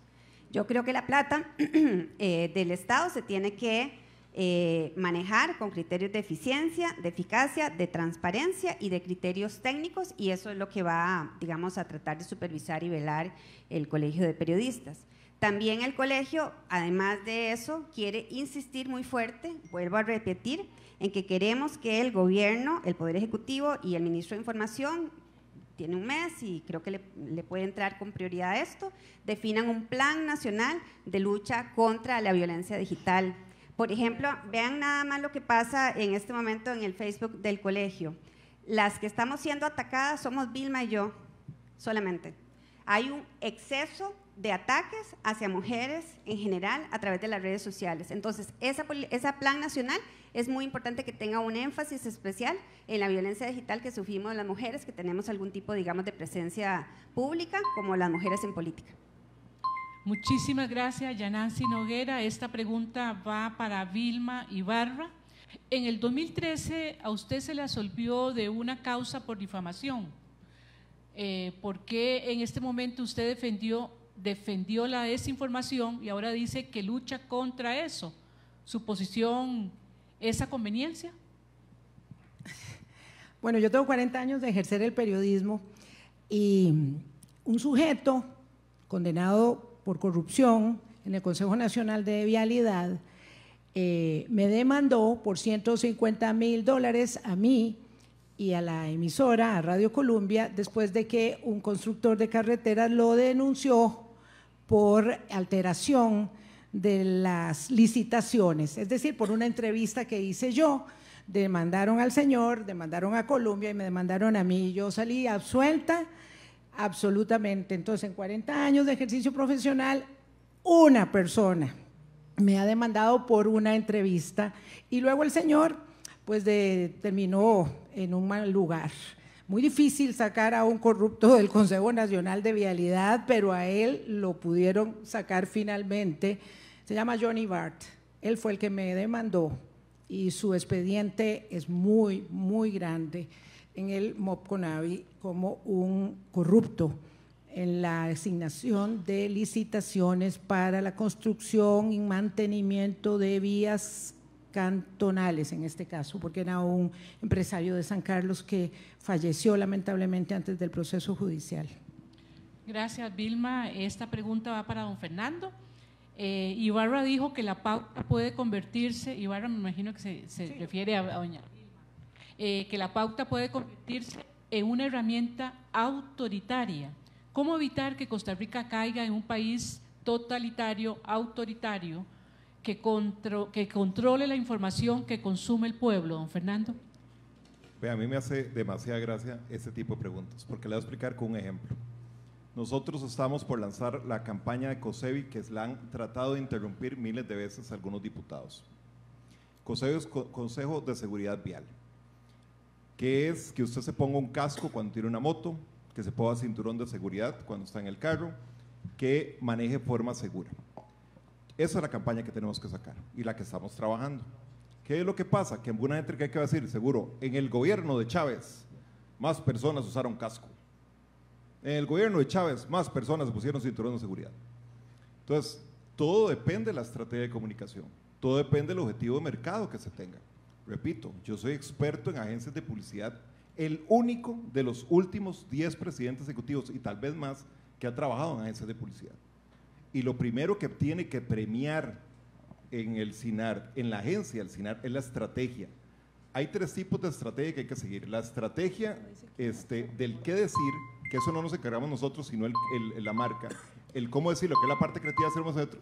Yo creo que la plata del Estado se tiene que manejar con criterios de eficiencia, de eficacia, de transparencia y de criterios técnicos, y eso es lo que va, digamos, a tratar de supervisar y velar el Colegio de Periodistas. También el colegio, además de eso, quiere insistir muy fuerte, vuelvo a repetir, en que queremos que el gobierno, el Poder Ejecutivo y el Ministro de Información, tiene un mes y creo que le puede entrar con prioridad a esto, definan un plan nacional de lucha contra la violencia digital. Por ejemplo, vean nada más lo que pasa en este momento en el Facebook del colegio. Las que estamos siendo atacadas somos Vilma y yo solamente. Hay un exceso de ataques hacia mujeres en general a través de las redes sociales. Entonces, ese plan nacional es muy importante que tenga un énfasis especial en la violencia digital que sufrimos las mujeres que tenemos algún tipo, digamos, de presencia pública, como las mujeres en política. Muchísimas gracias, Yanancy Noguera. Esta pregunta va para Vilma Ibarra. En el 2013 a usted se le absolvió de una causa por difamación. ¿Por qué en este momento usted defendió la desinformación y ahora dice que lucha contra eso? ¿Su posición es a conveniencia? Bueno, yo tengo 40 años de ejercer el periodismo y un sujeto condenado por corrupción en el Consejo Nacional de Vialidad me demandó por $150,000 a mí y a la emisora, a Radio Colombia, después de que un constructor de carreteras lo denunció por alteración de las licitaciones, es decir, por una entrevista que hice yo. Demandaron al señor, demandaron a Colombia y me demandaron a mí, y yo salí absuelta absolutamente. Entonces, en 40 años de ejercicio profesional, una persona me ha demandado por una entrevista y luego el señor pues terminó en un mal lugar. Muy difícil sacar a un corrupto del Consejo Nacional de Vialidad, pero a él lo pudieron sacar finalmente. Se llama Johnny Bart. Él fue el que me demandó y su expediente es muy, muy grande en el MOP Conavi como un corrupto en la asignación de licitaciones para la construcción y mantenimiento de vías cantonales, en este caso, porque era un empresario de San Carlos que falleció lamentablemente antes del proceso judicial. Gracias, Vilma. Esta pregunta va para don Fernando. Ibarra dijo que la pauta puede convertirse, Ibarra me imagino que se refiere a doña Vilma, que la pauta puede convertirse en una herramienta autoritaria. ¿Cómo evitar que Costa Rica caiga en un país totalitario, autoritario, que controle la información que consume el pueblo, don Fernando? A mí me hace demasiada gracia este tipo de preguntas, porque le voy a explicar con un ejemplo. Nosotros estamos por lanzar la campaña de COSEBI, que la han tratado de interrumpir miles de veces algunos diputados. COSEBI es Consejo de Seguridad Vial, que es que usted se ponga un casco cuando tiene una moto, que se ponga cinturón de seguridad cuando está en el carro, que maneje de forma segura. Esa es la campaña que tenemos que sacar y la que estamos trabajando. ¿Qué es lo que pasa? Que alguna gente que hay que decir, seguro, en el gobierno de Chávez, más personas usaron casco. En el gobierno de Chávez, más personas pusieron cinturón de seguridad. Entonces, todo depende de la estrategia de comunicación, todo depende del objetivo de mercado que se tenga. Repito, yo soy experto en agencias de publicidad, el único de los últimos 10 presidentes ejecutivos y tal vez más que ha trabajado en agencias de publicidad. Y lo primero que tiene que premiar en el CINAR, en la agencia del CINAR, es la estrategia. Hay 3 tipos de estrategia que hay que seguir. La estrategia del qué decir, que eso no nos encargamos nosotros, sino la marca. El cómo decir lo que es la parte creativa,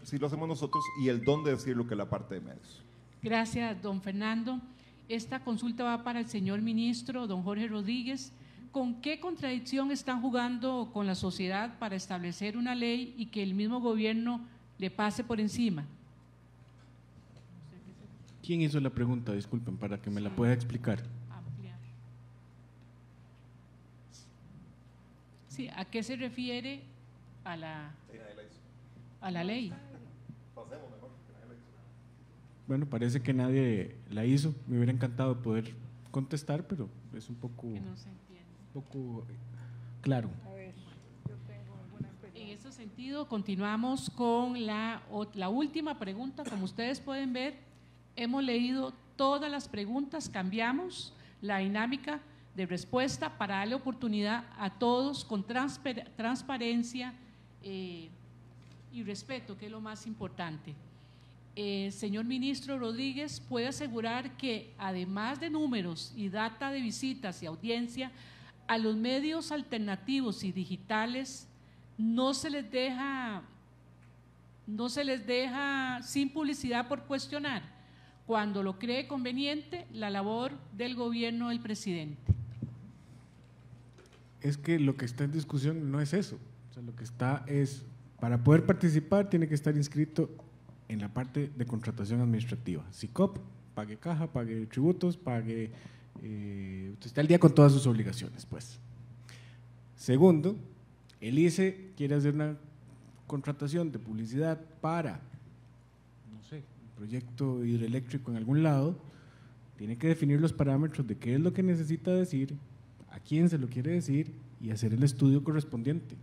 si lo hacemos nosotros, y el dónde decir lo que es la parte de medios. Gracias, don Fernando. Esta consulta va para el señor ministro, don Jorge Rodríguez. ¿Con qué contradicción están jugando con la sociedad para establecer una ley y que el mismo gobierno le pase por encima? ¿Quién hizo la pregunta? Disculpen, para que me la pueda explicar. Ampliar. Sí, ¿a qué se refiere a la ley? Bueno, parece que nadie la hizo. Me hubiera encantado poder contestar, pero es un poco, claro. En ese sentido, continuamos con la última pregunta. Como ustedes pueden ver, hemos leído todas las preguntas, cambiamos la dinámica de respuesta para darle oportunidad a todos con transparencia y respeto, que es lo más importante. Señor ministro Rodríguez, ¿puede asegurar que además de números y data de visitas y audiencia, a los medios alternativos y digitales no se les deja sin publicidad por cuestionar, cuando lo cree conveniente, la labor del gobierno del presidente? Es que lo que está en discusión no es eso. O sea, lo que está es, para poder participar tiene que estar inscrito en la parte de contratación administrativa. SICOP, pague caja, pague tributos, pague, usted está al día con todas sus obligaciones, pues. Segundo, el ICE quiere hacer una contratación de publicidad para, no sé, un proyecto hidroeléctrico en algún lado, tiene que definir los parámetros de qué es lo que necesita decir, a quién se lo quiere decir y hacer el estudio correspondiente.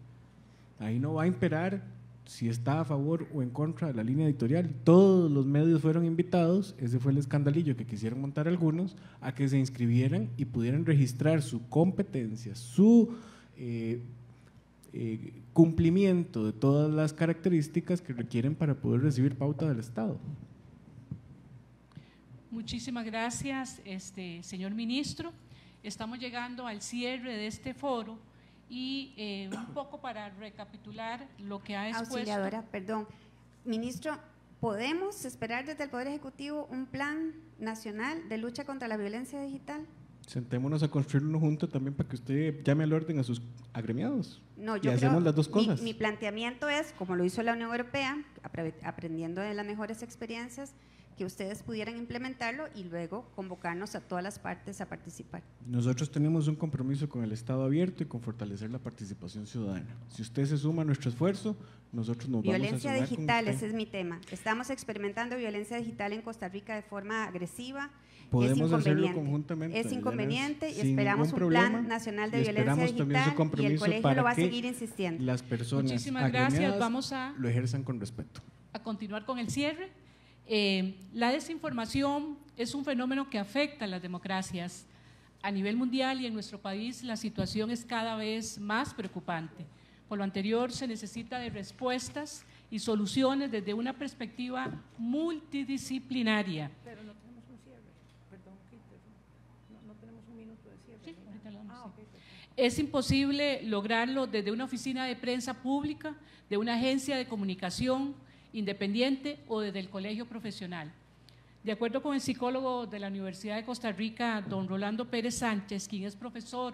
Ahí no va a imperar si está a favor o en contra de la línea editorial. Todos los medios fueron invitados, ese fue el escandalillo que quisieron montar algunos, a que se inscribieran y pudieran registrar su competencia, su cumplimiento de todas las características que requieren para poder recibir pauta del Estado. Muchísimas gracias, señor ministro. Estamos llegando al cierre de este foro y un poco para recapitular lo que ha expuesto. Auxiliadora, perdón. Ministro, ¿podemos esperar desde el Poder Ejecutivo un plan nacional de lucha contra la violencia digital? Sentémonos a construirlo juntos también para que usted llame al orden a sus agremiados. No, y hacemos las dos cosas. Mi planteamiento es, como lo hizo la Unión Europea, aprendiendo de las mejores experiencias, que ustedes pudieran implementarlo y luego convocarnos a todas las partes a participar. Nosotros tenemos un compromiso con el Estado abierto y con fortalecer la participación ciudadana. Si usted se suma a nuestro esfuerzo, nosotros nos vamos a sumar Violencia digital, con usted. ese es mi tema. Estamos experimentando violencia digital en Costa Rica de forma agresiva. Podemos hacerlo conjuntamente. Es inconveniente y sin esperamos ningún un problema, plan nacional de y violencia esperamos también su digital y el compromiso colegio para lo va a que seguir insistiendo. las personas Muchísimas gracias. agremiadas Vamos a lo ejerzan con respeto. continuar con el cierre. La desinformación es un fenómeno que afecta a las democracias. A nivel mundial y en nuestro país la situación es cada vez más preocupante. Por lo anterior, se necesita de respuestas y soluciones desde una perspectiva multidisciplinaria. Pero no tenemos un cierre, perdón, no tenemos un minuto de cierre. Sí, ahorita lo damos, sí. Es imposible lograrlo desde una oficina de prensa pública, de una agencia de comunicación independiente o desde el colegio profesional. De acuerdo con el psicólogo de la Universidad de Costa Rica, don Rolando Pérez Sánchez, quien es profesor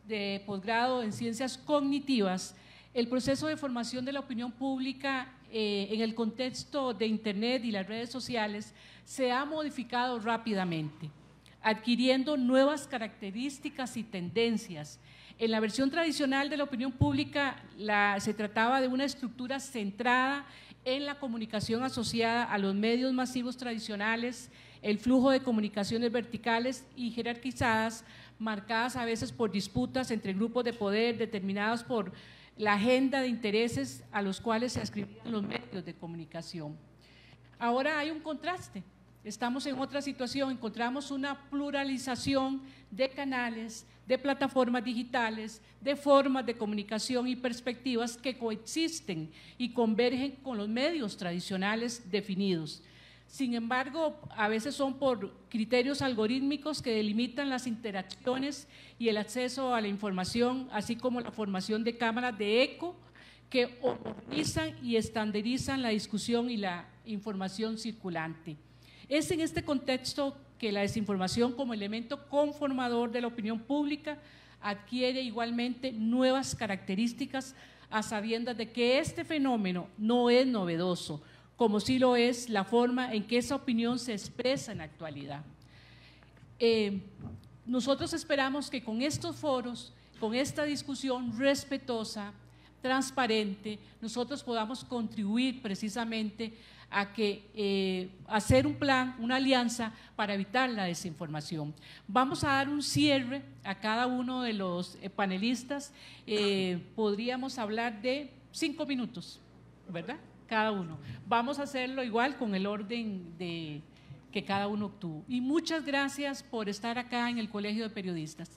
de posgrado en ciencias cognitivas, el proceso de formación de la opinión pública en el contexto de Internet y las redes sociales se ha modificado rápidamente, adquiriendo nuevas características y tendencias. En la versión tradicional de la opinión pública se trataba de una estructura centrada en la comunicación asociada a los medios masivos tradicionales, el flujo de comunicaciones verticales y jerarquizadas, marcadas a veces por disputas entre grupos de poder determinados por la agenda de intereses a los cuales se ascribían los medios de comunicación. Ahora hay un contraste. Estamos en otra situación, encontramos una pluralización de canales, de plataformas digitales, de formas de comunicación y perspectivas que coexisten y convergen con los medios tradicionales definidos. Sin embargo, a veces son por criterios algorítmicos que delimitan las interacciones y el acceso a la información, así como la formación de cámaras de eco que organizan y estandarizan la discusión y la información circulante. Es en este contexto que la desinformación como elemento conformador de la opinión pública adquiere igualmente nuevas características a sabiendas de que este fenómeno no es novedoso, como sí lo es la forma en que esa opinión se expresa en la actualidad. Nosotros esperamos que con estos foros, con esta discusión respetuosa, transparente, nosotros podamos contribuir precisamente a que hacer un plan, una alianza para evitar la desinformación. Vamos a dar un cierre a cada uno de los panelistas. Podríamos hablar de 5 minutos, ¿verdad? Cada uno. Vamos a hacerlo igual con el orden que cada uno obtuvo. Y muchas gracias por estar acá en el Colegio de Periodistas.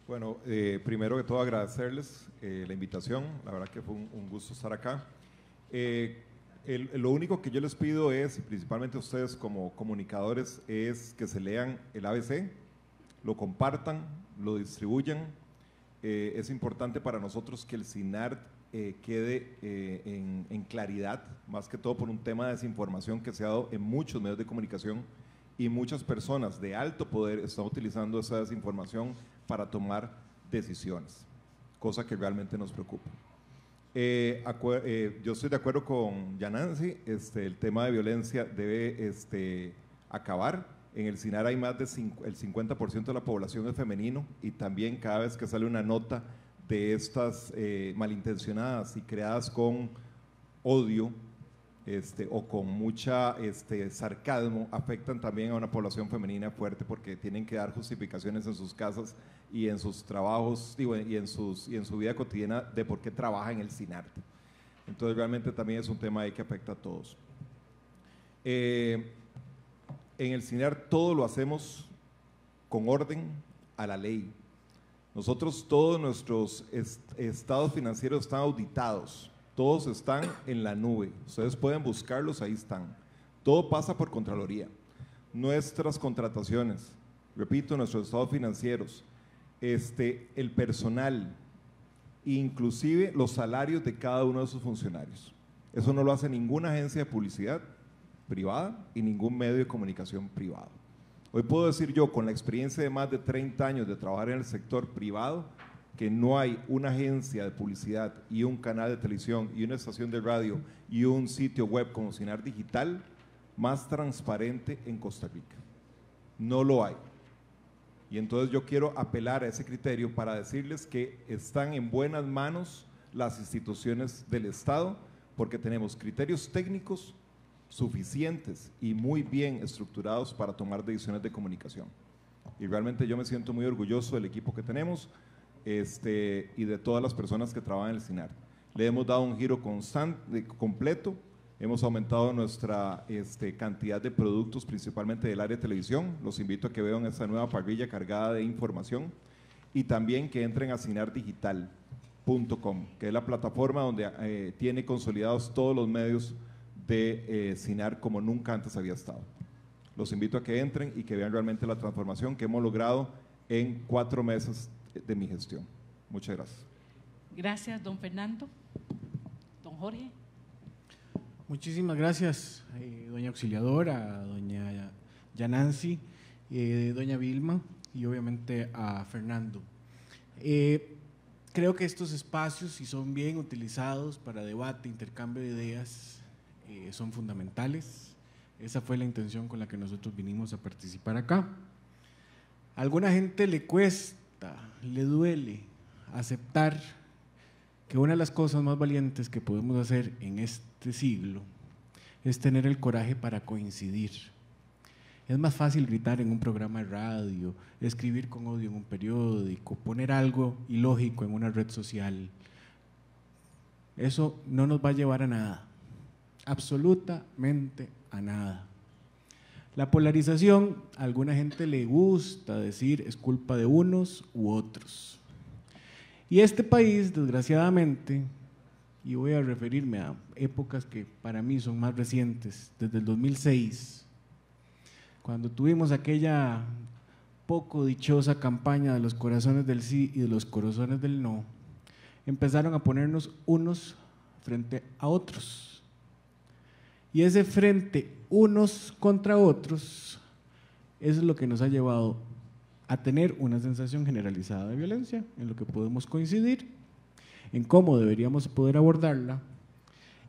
Bueno, primero que todo agradecerles la invitación. La verdad que fue un gusto estar acá. Lo único que yo les pido es, principalmente ustedes como comunicadores, es que se lean el ABC, lo compartan, lo distribuyan. Es importante para nosotros que el CINART quede en claridad, más que todo por un tema de desinformación que se ha dado en muchos medios de comunicación y muchas personas de alto poder están utilizando esa desinformación para tomar decisiones, cosa que realmente nos preocupa. Yo estoy de acuerdo con Yanancy, el tema de violencia debe acabar. En el CINAR hay más del 50% de la población es femenino y también cada vez que sale una nota de estas malintencionadas y creadas con odio o con mucha sarcasmo, afectan también a una población femenina fuerte porque tienen que dar justificaciones en sus casas y en sus trabajos y en su vida cotidiana de por qué trabaja en el CINART. Entonces realmente también es un tema ahí que afecta a todos. En el CINART todo lo hacemos con orden a la ley. Nosotros todos nuestros estados financieros están auditados, todos están en la nube, ustedes pueden buscarlos, ahí están. Todo pasa por Contraloría. Nuestras contrataciones, repito, nuestros estados financieros, el personal, inclusive los salarios de cada uno de sus funcionarios. Eso no lo hace ninguna agencia de publicidad privada y ningún medio de comunicación privado. Hoy puedo decir yo, con la experiencia de más de 30 años de trabajar en el sector privado, que no hay una agencia de publicidad y un canal de televisión y una estación de radio y un sitio web como CINAR Digital más transparente en Costa Rica. No lo hay. Y entonces yo quiero apelar a ese criterio para decirles que están en buenas manos las instituciones del Estado, porque tenemos criterios técnicos suficientes y muy bien estructurados para tomar decisiones de comunicación. Y realmente yo me siento muy orgulloso del equipo que tenemos y de todas las personas que trabajan en el SINAR. Le hemos dado un giro constante, completo, hemos aumentado nuestra cantidad de productos, principalmente del área de televisión. Los invito a que vean esta nueva parrilla cargada de información y también que entren a sinardigital.com, que es la plataforma donde tiene consolidados todos los medios de SINAR como nunca antes había estado. Los invito a que entren y que vean realmente la transformación que hemos logrado en 4 meses de mi gestión. Muchas gracias. Gracias, don Fernando. Don Jorge. Muchísimas gracias, doña Auxiliadora, doña Yanancy, doña Vilma y obviamente a Fernando. Creo que estos espacios, si son bien utilizados para debate, intercambio de ideas, son fundamentales. Esa fue la intención con la que nosotros vinimos a participar acá. A alguna gente le cuesta, le duele aceptar que una de las cosas más valientes que podemos hacer en este siglo es tener el coraje para coincidir. Es más fácil gritar en un programa de radio, escribir con odio en un periódico, poner algo ilógico en una red social. Eso no nos va a llevar a nada, absolutamente a nada. La polarización, a alguna gente le gusta decir es culpa de unos u otros. Y este país, desgraciadamente, y voy a referirme a épocas que para mí son más recientes, desde el 2006, cuando tuvimos aquella poco dichosa campaña de los corazones del sí y de los corazones del no, empezaron a ponernos unos frente a otros. Y ese frente unos contra otros es lo que nos ha llevado a tener una sensación generalizada de violencia, en lo que podemos coincidir, en cómo deberíamos poder abordarla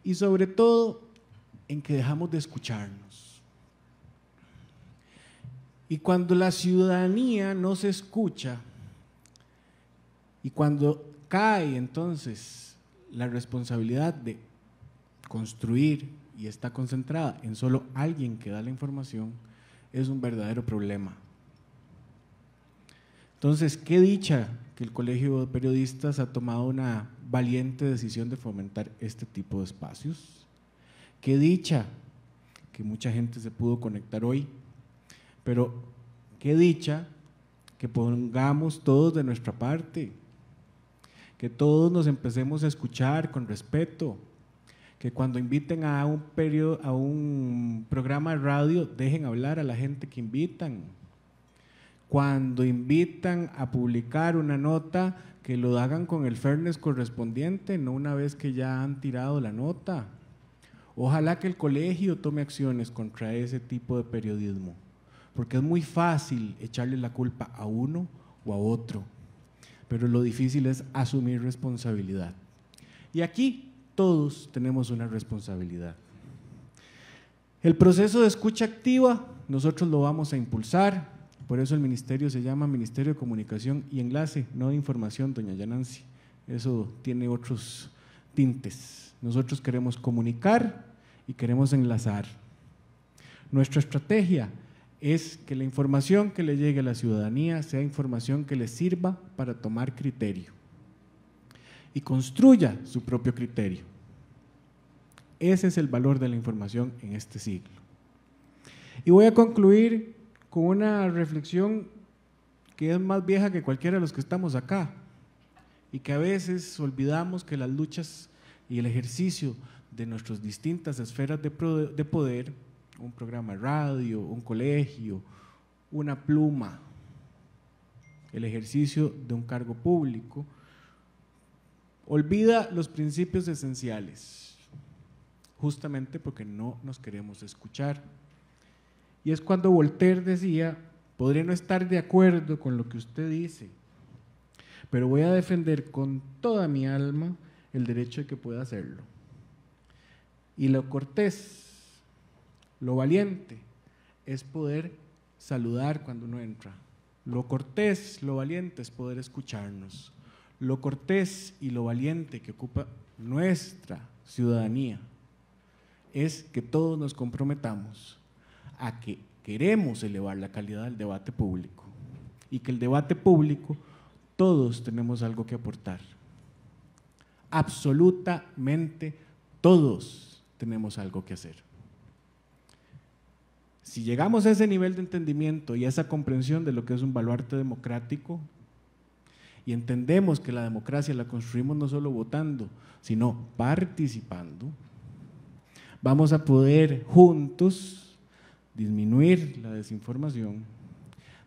y sobre todo en que dejamos de escucharnos. Y cuando la ciudadanía no se escucha y cuando cae entonces la responsabilidad de construir y está concentrada en solo alguien que da la información, es un verdadero problema. Entonces, qué dicha que el Colegio de Periodistas ha tomado una valiente decisión de fomentar este tipo de espacios. Qué dicha que mucha gente se pudo conectar hoy, pero qué dicha que pongamos todos de nuestra parte, que todos nos empecemos a escuchar con respeto, que cuando inviten a un programa de radio dejen hablar a la gente que invitan. Cuando invitan a publicar una nota, que lo hagan con el fairness correspondiente, no una vez que ya han tirado la nota. Ojalá que el colegio tome acciones contra ese tipo de periodismo, porque es muy fácil echarle la culpa a uno o a otro, pero lo difícil es asumir responsabilidad. Y aquí todos tenemos una responsabilidad. El proceso de escucha activa nosotros lo vamos a impulsar. Por eso el ministerio se llama Ministerio de Comunicación y Enlace, no de Información, doña Yanancy. Eso tiene otros tintes. Nosotros queremos comunicar y queremos enlazar. Nuestra estrategia es que la información que le llegue a la ciudadanía sea información que le sirva para tomar criterio y construya su propio criterio. Ese es el valor de la información en este siglo. Y voy a concluir con una reflexión que es más vieja que cualquiera de los que estamos acá y que a veces olvidamos que las luchas y el ejercicio de nuestras distintas esferas de poder, un programa de radio, un colegio, una pluma, el ejercicio de un cargo público, olvida los principios esenciales, justamente porque no nos queremos escuchar. Y es cuando Voltaire decía, podré no estar de acuerdo con lo que usted dice, pero voy a defender con toda mi alma el derecho de que pueda hacerlo. Y lo cortés, Lo valiente es poder saludar cuando uno entra. Lo cortés, lo valiente es poder escucharnos. Lo cortés y lo valiente que ocupa nuestra ciudadanía es que todos nos comprometamos a que queremos elevar la calidad del debate público y que el debate público todos tenemos algo que aportar. Absolutamente todos tenemos algo que hacer. Si llegamos a ese nivel de entendimiento y a esa comprensión de lo que es un baluarte democrático y entendemos que la democracia la construimos no solo votando, sino participando, vamos a poder juntos disminuir la desinformación,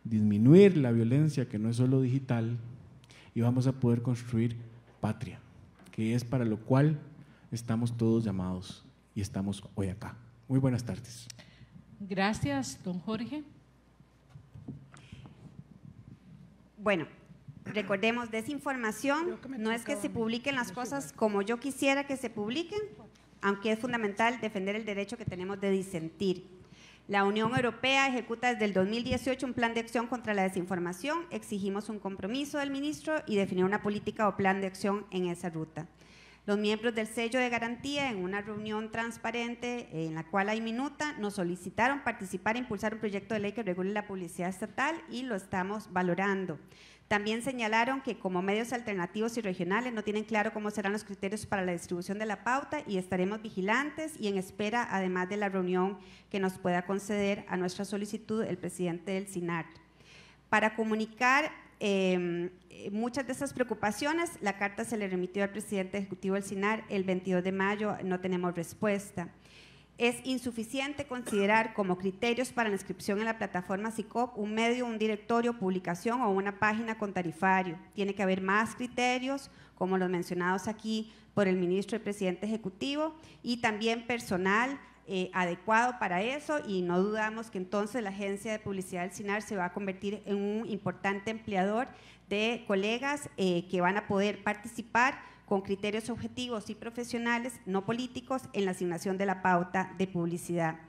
disminuir la violencia que no es solo digital y vamos a poder construir patria, que es para lo cual estamos todos llamados y estamos hoy acá. Muy buenas tardes. Gracias, don Jorge. Bueno, recordemos, desinformación no es que se publiquen las cosas como yo quisiera que se publiquen, aunque es fundamental defender el derecho que tenemos de disentir. La Unión Europea ejecuta desde el 2018 un plan de acción contra la desinformación. Exigimos un compromiso del ministro y definir una política o plan de acción en esa ruta. Los miembros del sello de garantía, en una reunión transparente en la cual hay minuta, nos solicitaron participar e impulsar un proyecto de ley que regule la publicidad estatal y lo estamos valorando. También señalaron que como medios alternativos y regionales no tienen claro cómo serán los criterios para la distribución de la pauta y estaremos vigilantes y en espera, además de la reunión que nos pueda conceder a nuestra solicitud el presidente del SINART. Para comunicar muchas de esas preocupaciones, la carta se le remitió al presidente ejecutivo del SINART el 22 de mayo, no tenemos respuesta. Es insuficiente considerar como criterios para la inscripción en la plataforma SICOP un medio, un directorio, publicación o una página con tarifario. Tiene que haber más criterios, como los mencionados aquí por el ministro y presidente ejecutivo, y también personal adecuado para eso, y no dudamos que entonces la agencia de publicidad del SINART se va a convertir en un importante empleador de colegas que van a poder participar con criterios objetivos y profesionales, no políticos, en la asignación de la pauta de publicidad.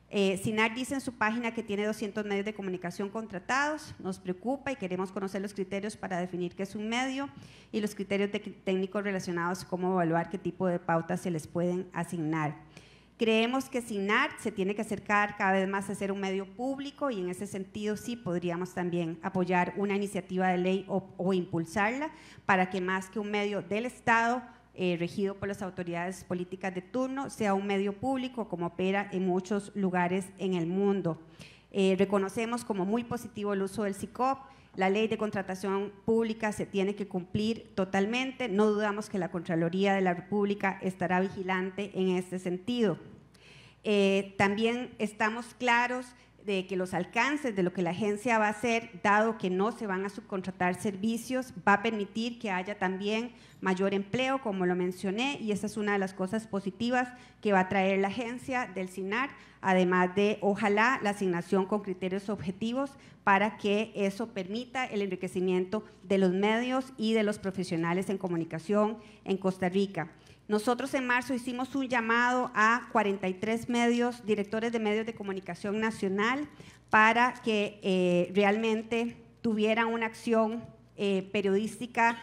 SINART dice en su página que tiene 200 medios de comunicación contratados, nos preocupa y queremos conocer los criterios para definir qué es un medio y los criterios técnicos relacionados, cómo evaluar qué tipo de pautas se les pueden asignar. Creemos que SINART se tiene que acercar cada vez más a ser un medio público y en ese sentido sí podríamos también apoyar una iniciativa de ley o impulsarla para que más que un medio del Estado regido por las autoridades políticas de turno sea un medio público como opera en muchos lugares en el mundo. Reconocemos como muy positivo el uso del SICOP. La ley de contratación pública se tiene que cumplir totalmente. No dudamos que la Contraloría de la República estará vigilante en este sentido. También estamos claros de que los alcances de lo que la agencia va a hacer, dado que no se van a subcontratar servicios, va a permitir que haya también mayor empleo, como lo mencioné, y esa es una de las cosas positivas que va a traer la agencia del SINART, además de, ojalá, la asignación con criterios objetivos para que eso permita el enriquecimiento de los medios y de los profesionales en comunicación en Costa Rica. Nosotros en marzo hicimos un llamado a 43 medios, directores de medios de comunicación nacional, para que realmente tuvieran una acción periodística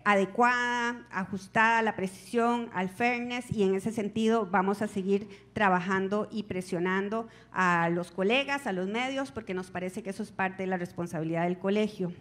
adecuada, ajustada a la precisión, al fairness, y en ese sentido vamos a seguir trabajando y presionando a los colegas, a los medios, porque nos parece que eso es parte de la responsabilidad del colegio.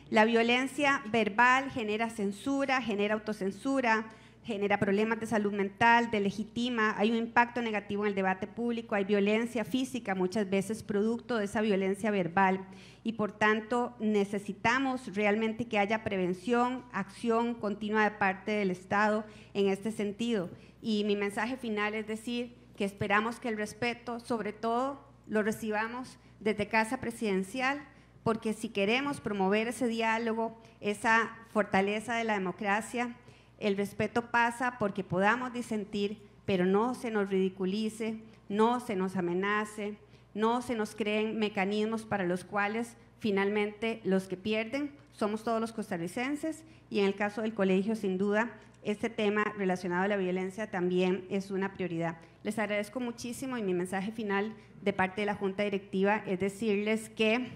La violencia verbal genera censura, genera autocensura, genera problemas de salud mental, delegitima, hay un impacto negativo en el debate público, hay violencia física, muchas veces producto de esa violencia verbal, y por tanto necesitamos realmente que haya prevención, acción continua de parte del Estado en este sentido. Y mi mensaje final es decir que esperamos que el respeto, sobre todo, lo recibamos desde Casa Presidencial, porque si queremos promover ese diálogo, esa fortaleza de la democracia, el respeto pasa porque podamos disentir, pero no se nos ridiculice, no se nos amenace, no se nos creen mecanismos para los cuales finalmente los que pierden somos todos los costarricenses, y en el caso del colegio, sin duda, este tema relacionado a la violencia también es una prioridad. Les agradezco muchísimo, y mi mensaje final de parte de la Junta Directiva es decirles que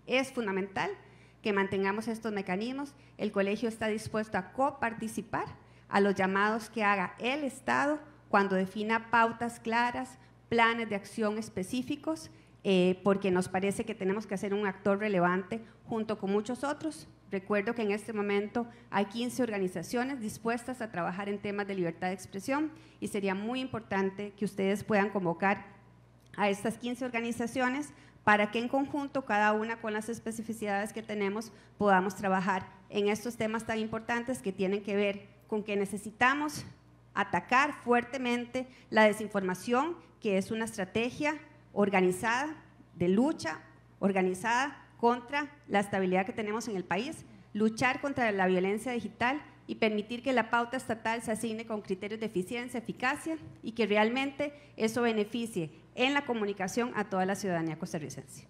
es fundamental que mantengamos estos mecanismos. El colegio está dispuesto a coparticipar a los llamados que haga el Estado cuando defina pautas claras, planes de acción específicos, porque nos parece que tenemos que ser un actor relevante junto con muchos otros. Recuerdo que en este momento hay 15 organizaciones dispuestas a trabajar en temas de libertad de expresión, y sería muy importante que ustedes puedan convocar a estas 15 organizaciones para que en conjunto, cada una con las especificidades que tenemos, podamos trabajar en estos temas tan importantes que tienen que ver con que necesitamos atacar fuertemente la desinformación, que es una estrategia organizada de lucha, organizada contra la estabilidad que tenemos en el país, luchar contra la violencia digital y permitir que la pauta estatal se asigne con criterios de eficiencia, eficacia, y que realmente eso beneficie en la comunicación a toda la ciudadanía costarricense.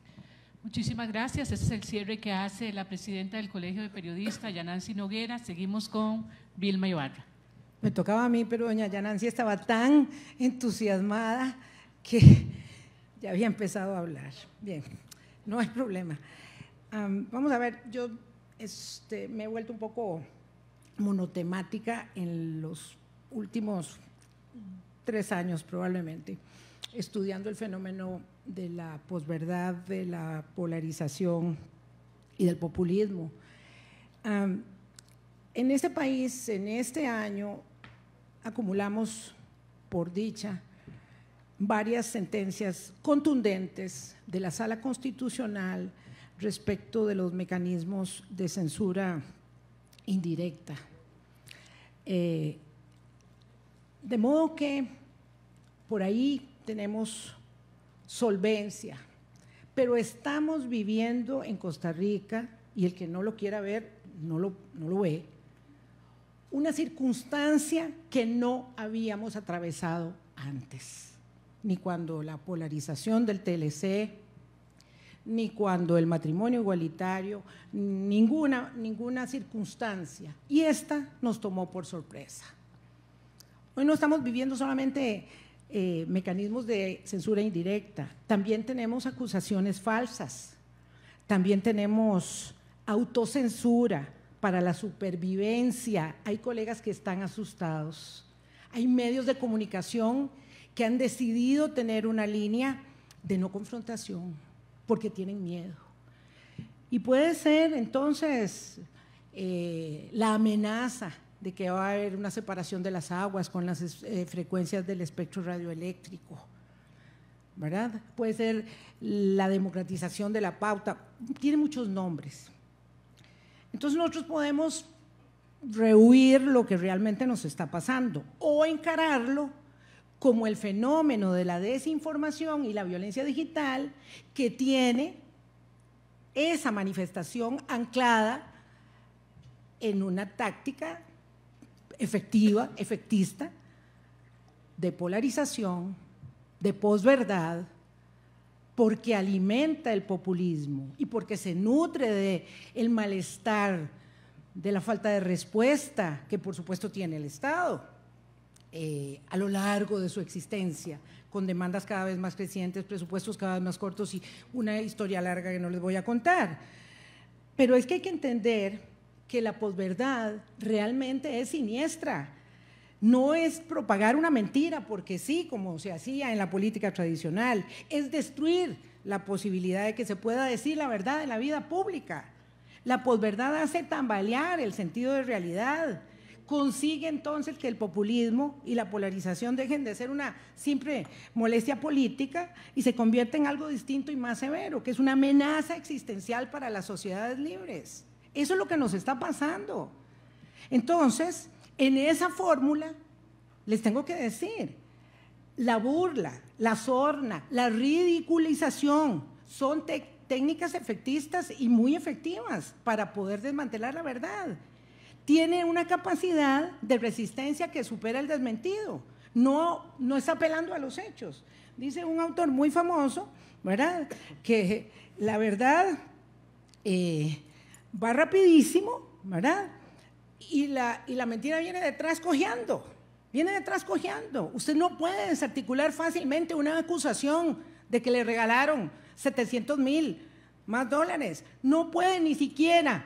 Muchísimas gracias. Ese es el cierre que hace la presidenta del Colegio de Periodistas, Yanancy Noguera. Seguimos con Vilma Ibarra. Me tocaba a mí, pero doña Yanancy estaba tan entusiasmada que ya había empezado a hablar. Bien, no hay problema. Vamos a ver, yo me he vuelto un poco monotemática en los últimos 3 años probablemente, estudiando el fenómeno de la posverdad, de la polarización y del populismo. En este país, en este año, acumulamos, por dicha, varias sentencias contundentes de la Sala Constitucional respecto de los mecanismos de censura indirecta. De modo que por ahí tenemos solvencia, pero estamos viviendo en Costa Rica, y el que no lo quiera ver no lo ve, una circunstancia que no habíamos atravesado antes, ni cuando la polarización del TLC, ni cuando el matrimonio igualitario, ninguna circunstancia, y esta nos tomó por sorpresa. Hoy no estamos viviendo solamente mecanismos de censura indirecta, también tenemos acusaciones falsas, también tenemos autocensura para la supervivencia. Hay colegas que están asustados, hay medios de comunicación que han decidido tener una línea de no confrontación porque tienen miedo. Y puede ser entonces la amenaza de que va a haber una separación de las aguas con las frecuencias del espectro radioeléctrico, ¿verdad? Puede ser la democratización de la pauta, tiene muchos nombres. Entonces nosotros podemos rehuir lo que realmente nos está pasando o encararlo como el fenómeno de la desinformación y la violencia digital, que tiene esa manifestación anclada en una táctica efectiva, efectista, de polarización, de posverdad, porque alimenta el populismo y porque se nutre del malestar, de la falta de respuesta que por supuesto tiene el Estado a lo largo de su existencia, con demandas cada vez más crecientes, presupuestos cada vez más cortos y una historia larga que no les voy a contar. Pero es que hay que entender que la posverdad realmente es siniestra. No es propagar una mentira porque sí, como se hacía en la política tradicional, es destruir la posibilidad de que se pueda decir la verdad en la vida pública. La posverdad hace tambalear el sentido de realidad, consigue entonces que el populismo y la polarización dejen de ser una simple molestia política y se convierta en algo distinto y más severo, que es una amenaza existencial para las sociedades libres. Eso es lo que nos está pasando. Entonces, en esa fórmula, les tengo que decir, la burla, la sorna, la ridiculización son técnicas efectistas y muy efectivas para poder desmantelar la verdad. Tiene una capacidad de resistencia que supera el desmentido, no está apelando a los hechos. Dice un autor muy famoso, ¿verdad?, que la verdad va rapidísimo, ¿verdad? Y la mentira viene detrás cojeando. Viene detrás cojeando. Usted no puede desarticular fácilmente una acusación de que le regalaron 700,000 más dólares. No puede ni siquiera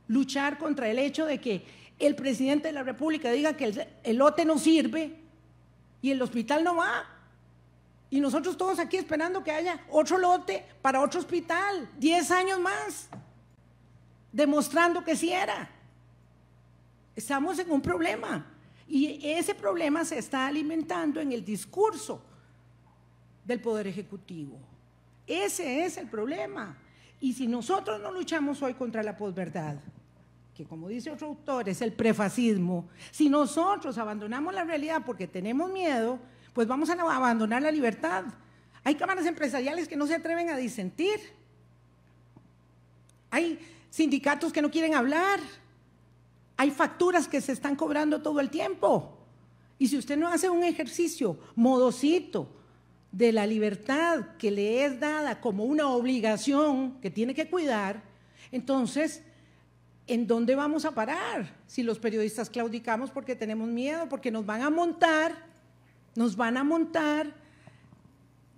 luchar contra el hecho de que el presidente de la República diga que el lote no sirve y el hospital no va. Y nosotros todos aquí esperando que haya otro lote para otro hospital, 10 años más, demostrando que sí era. Estamos en un problema. Y ese problema se está alimentando en el discurso del Poder Ejecutivo. Ese es el problema. Y si nosotros no luchamos hoy contra la posverdad, que como dice otro autor es el prefascismo, si nosotros abandonamos la realidad porque tenemos miedo, pues vamos a abandonar la libertad. Hay cámaras empresariales que no se atreven a disentir. Hay sindicatos que no quieren hablar. Hay facturas que se están cobrando todo el tiempo. Y si usted no hace un ejercicio modosito de la libertad que le es dada como una obligación que tiene que cuidar, entonces, ¿en dónde vamos a parar? Si los periodistas claudicamos porque tenemos miedo, porque nos van a montar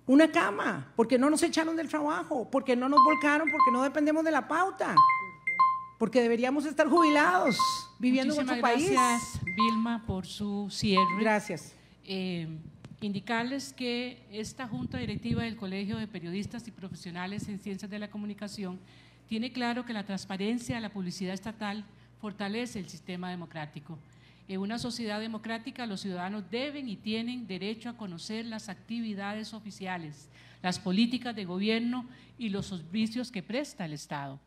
una cama, porque no nos echaron del trabajo, porque no nos volcaron, porque no dependemos de la pauta, porque deberíamos estar jubilados, viviendo en otro país. Gracias, Vilma, por su cierre. Gracias. Indicarles que esta Junta Directiva del Colegio de Periodistas y Profesionales en Ciencias de la Comunicación tiene claro que la transparencia de la publicidad estatal fortalece el sistema democrático. En una sociedad democrática, los ciudadanos deben y tienen derecho a conocer las actividades oficiales, las políticas de gobierno y los servicios que presta el Estado.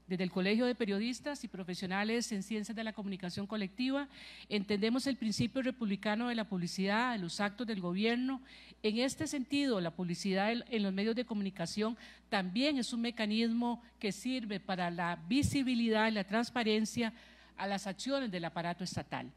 Desde el Colegio de Periodistas y Profesionales en Ciencias de la Comunicación Colectiva, entendemos el principio republicano de la publicidad, de los actos del gobierno. En este sentido, la publicidad en los medios de comunicación también es un mecanismo que sirve para la visibilidad y la transparencia a las acciones del aparato estatal.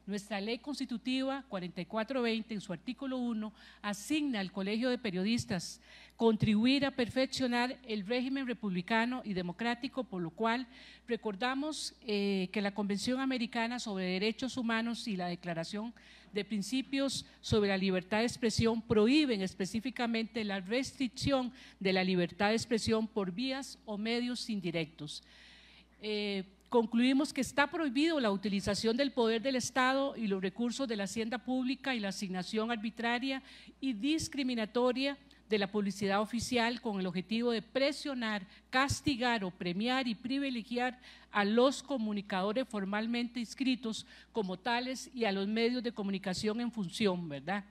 Nuestra ley constitutiva 4420, en su artículo 1, asigna al Colegio de Periodistas contribuir a perfeccionar el régimen republicano y democrático, por lo cual recordamos que la Convención Americana sobre Derechos Humanos y la Declaración de Principios sobre la Libertad de Expresión prohíben específicamente la restricción de la libertad de expresión por vías o medios indirectos. Concluimos que está prohibido la utilización del poder del Estado y los recursos de la hacienda pública y la asignación arbitraria y discriminatoria de la publicidad oficial con el objetivo de presionar, castigar o premiar y privilegiar a los comunicadores formalmente inscritos como tales y a los medios de comunicación en función, ¿verdad?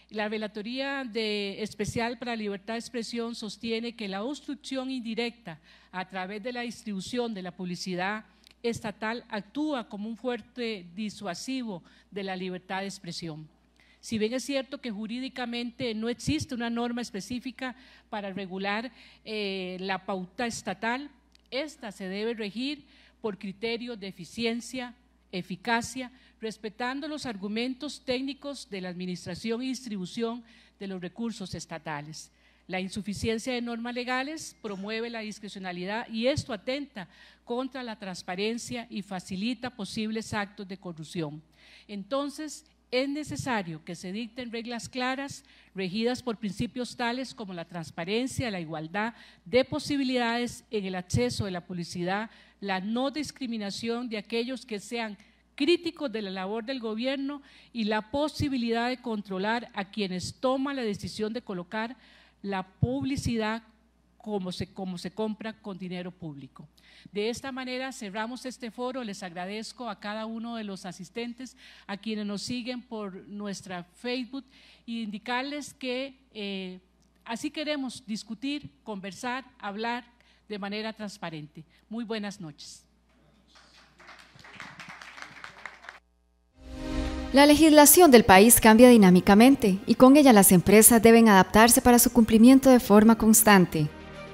La Relatoría Especial para la Libertad de Expresión sostiene que la obstrucción indirecta a través de la distribución de la publicidad estatal actúa como un fuerte disuasivo de la libertad de expresión. Si bien es cierto que jurídicamente no existe una norma específica para regular la pauta estatal, esta se debe regir por criterios de eficiencia, eficacia, respetando los argumentos técnicos de la administración y distribución de los recursos estatales. La insuficiencia de normas legales promueve la discrecionalidad y esto atenta contra la transparencia y facilita posibles actos de corrupción. Entonces, es necesario que se dicten reglas claras, regidas por principios tales como la transparencia, la igualdad de posibilidades en el acceso de la publicidad, la no discriminación de aquellos que sean críticos de la labor del gobierno y la posibilidad de controlar a quienes toman la decisión de colocar la publicidad como se compra con dinero público. De esta manera cerramos este foro. Les agradezco a cada uno de los asistentes, a quienes nos siguen por nuestra Facebook, y indicarles que así queremos discutir, conversar, hablar de manera transparente. Muy buenas noches. La legislación del país cambia dinámicamente y con ella las empresas deben adaptarse para su cumplimiento de forma constante.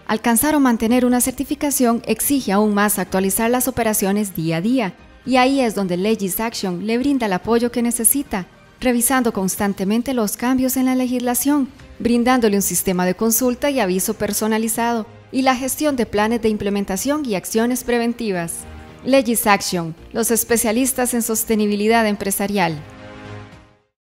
Alcanzar o mantener una certificación exige aún más actualizar las operaciones día a día, y ahí es donde LegisAction le brinda el apoyo que necesita, revisando constantemente los cambios en la legislación, brindándole un sistema de consulta y aviso personalizado, y la gestión de planes de implementación y acciones preventivas. Legis Action, los especialistas en sostenibilidad empresarial.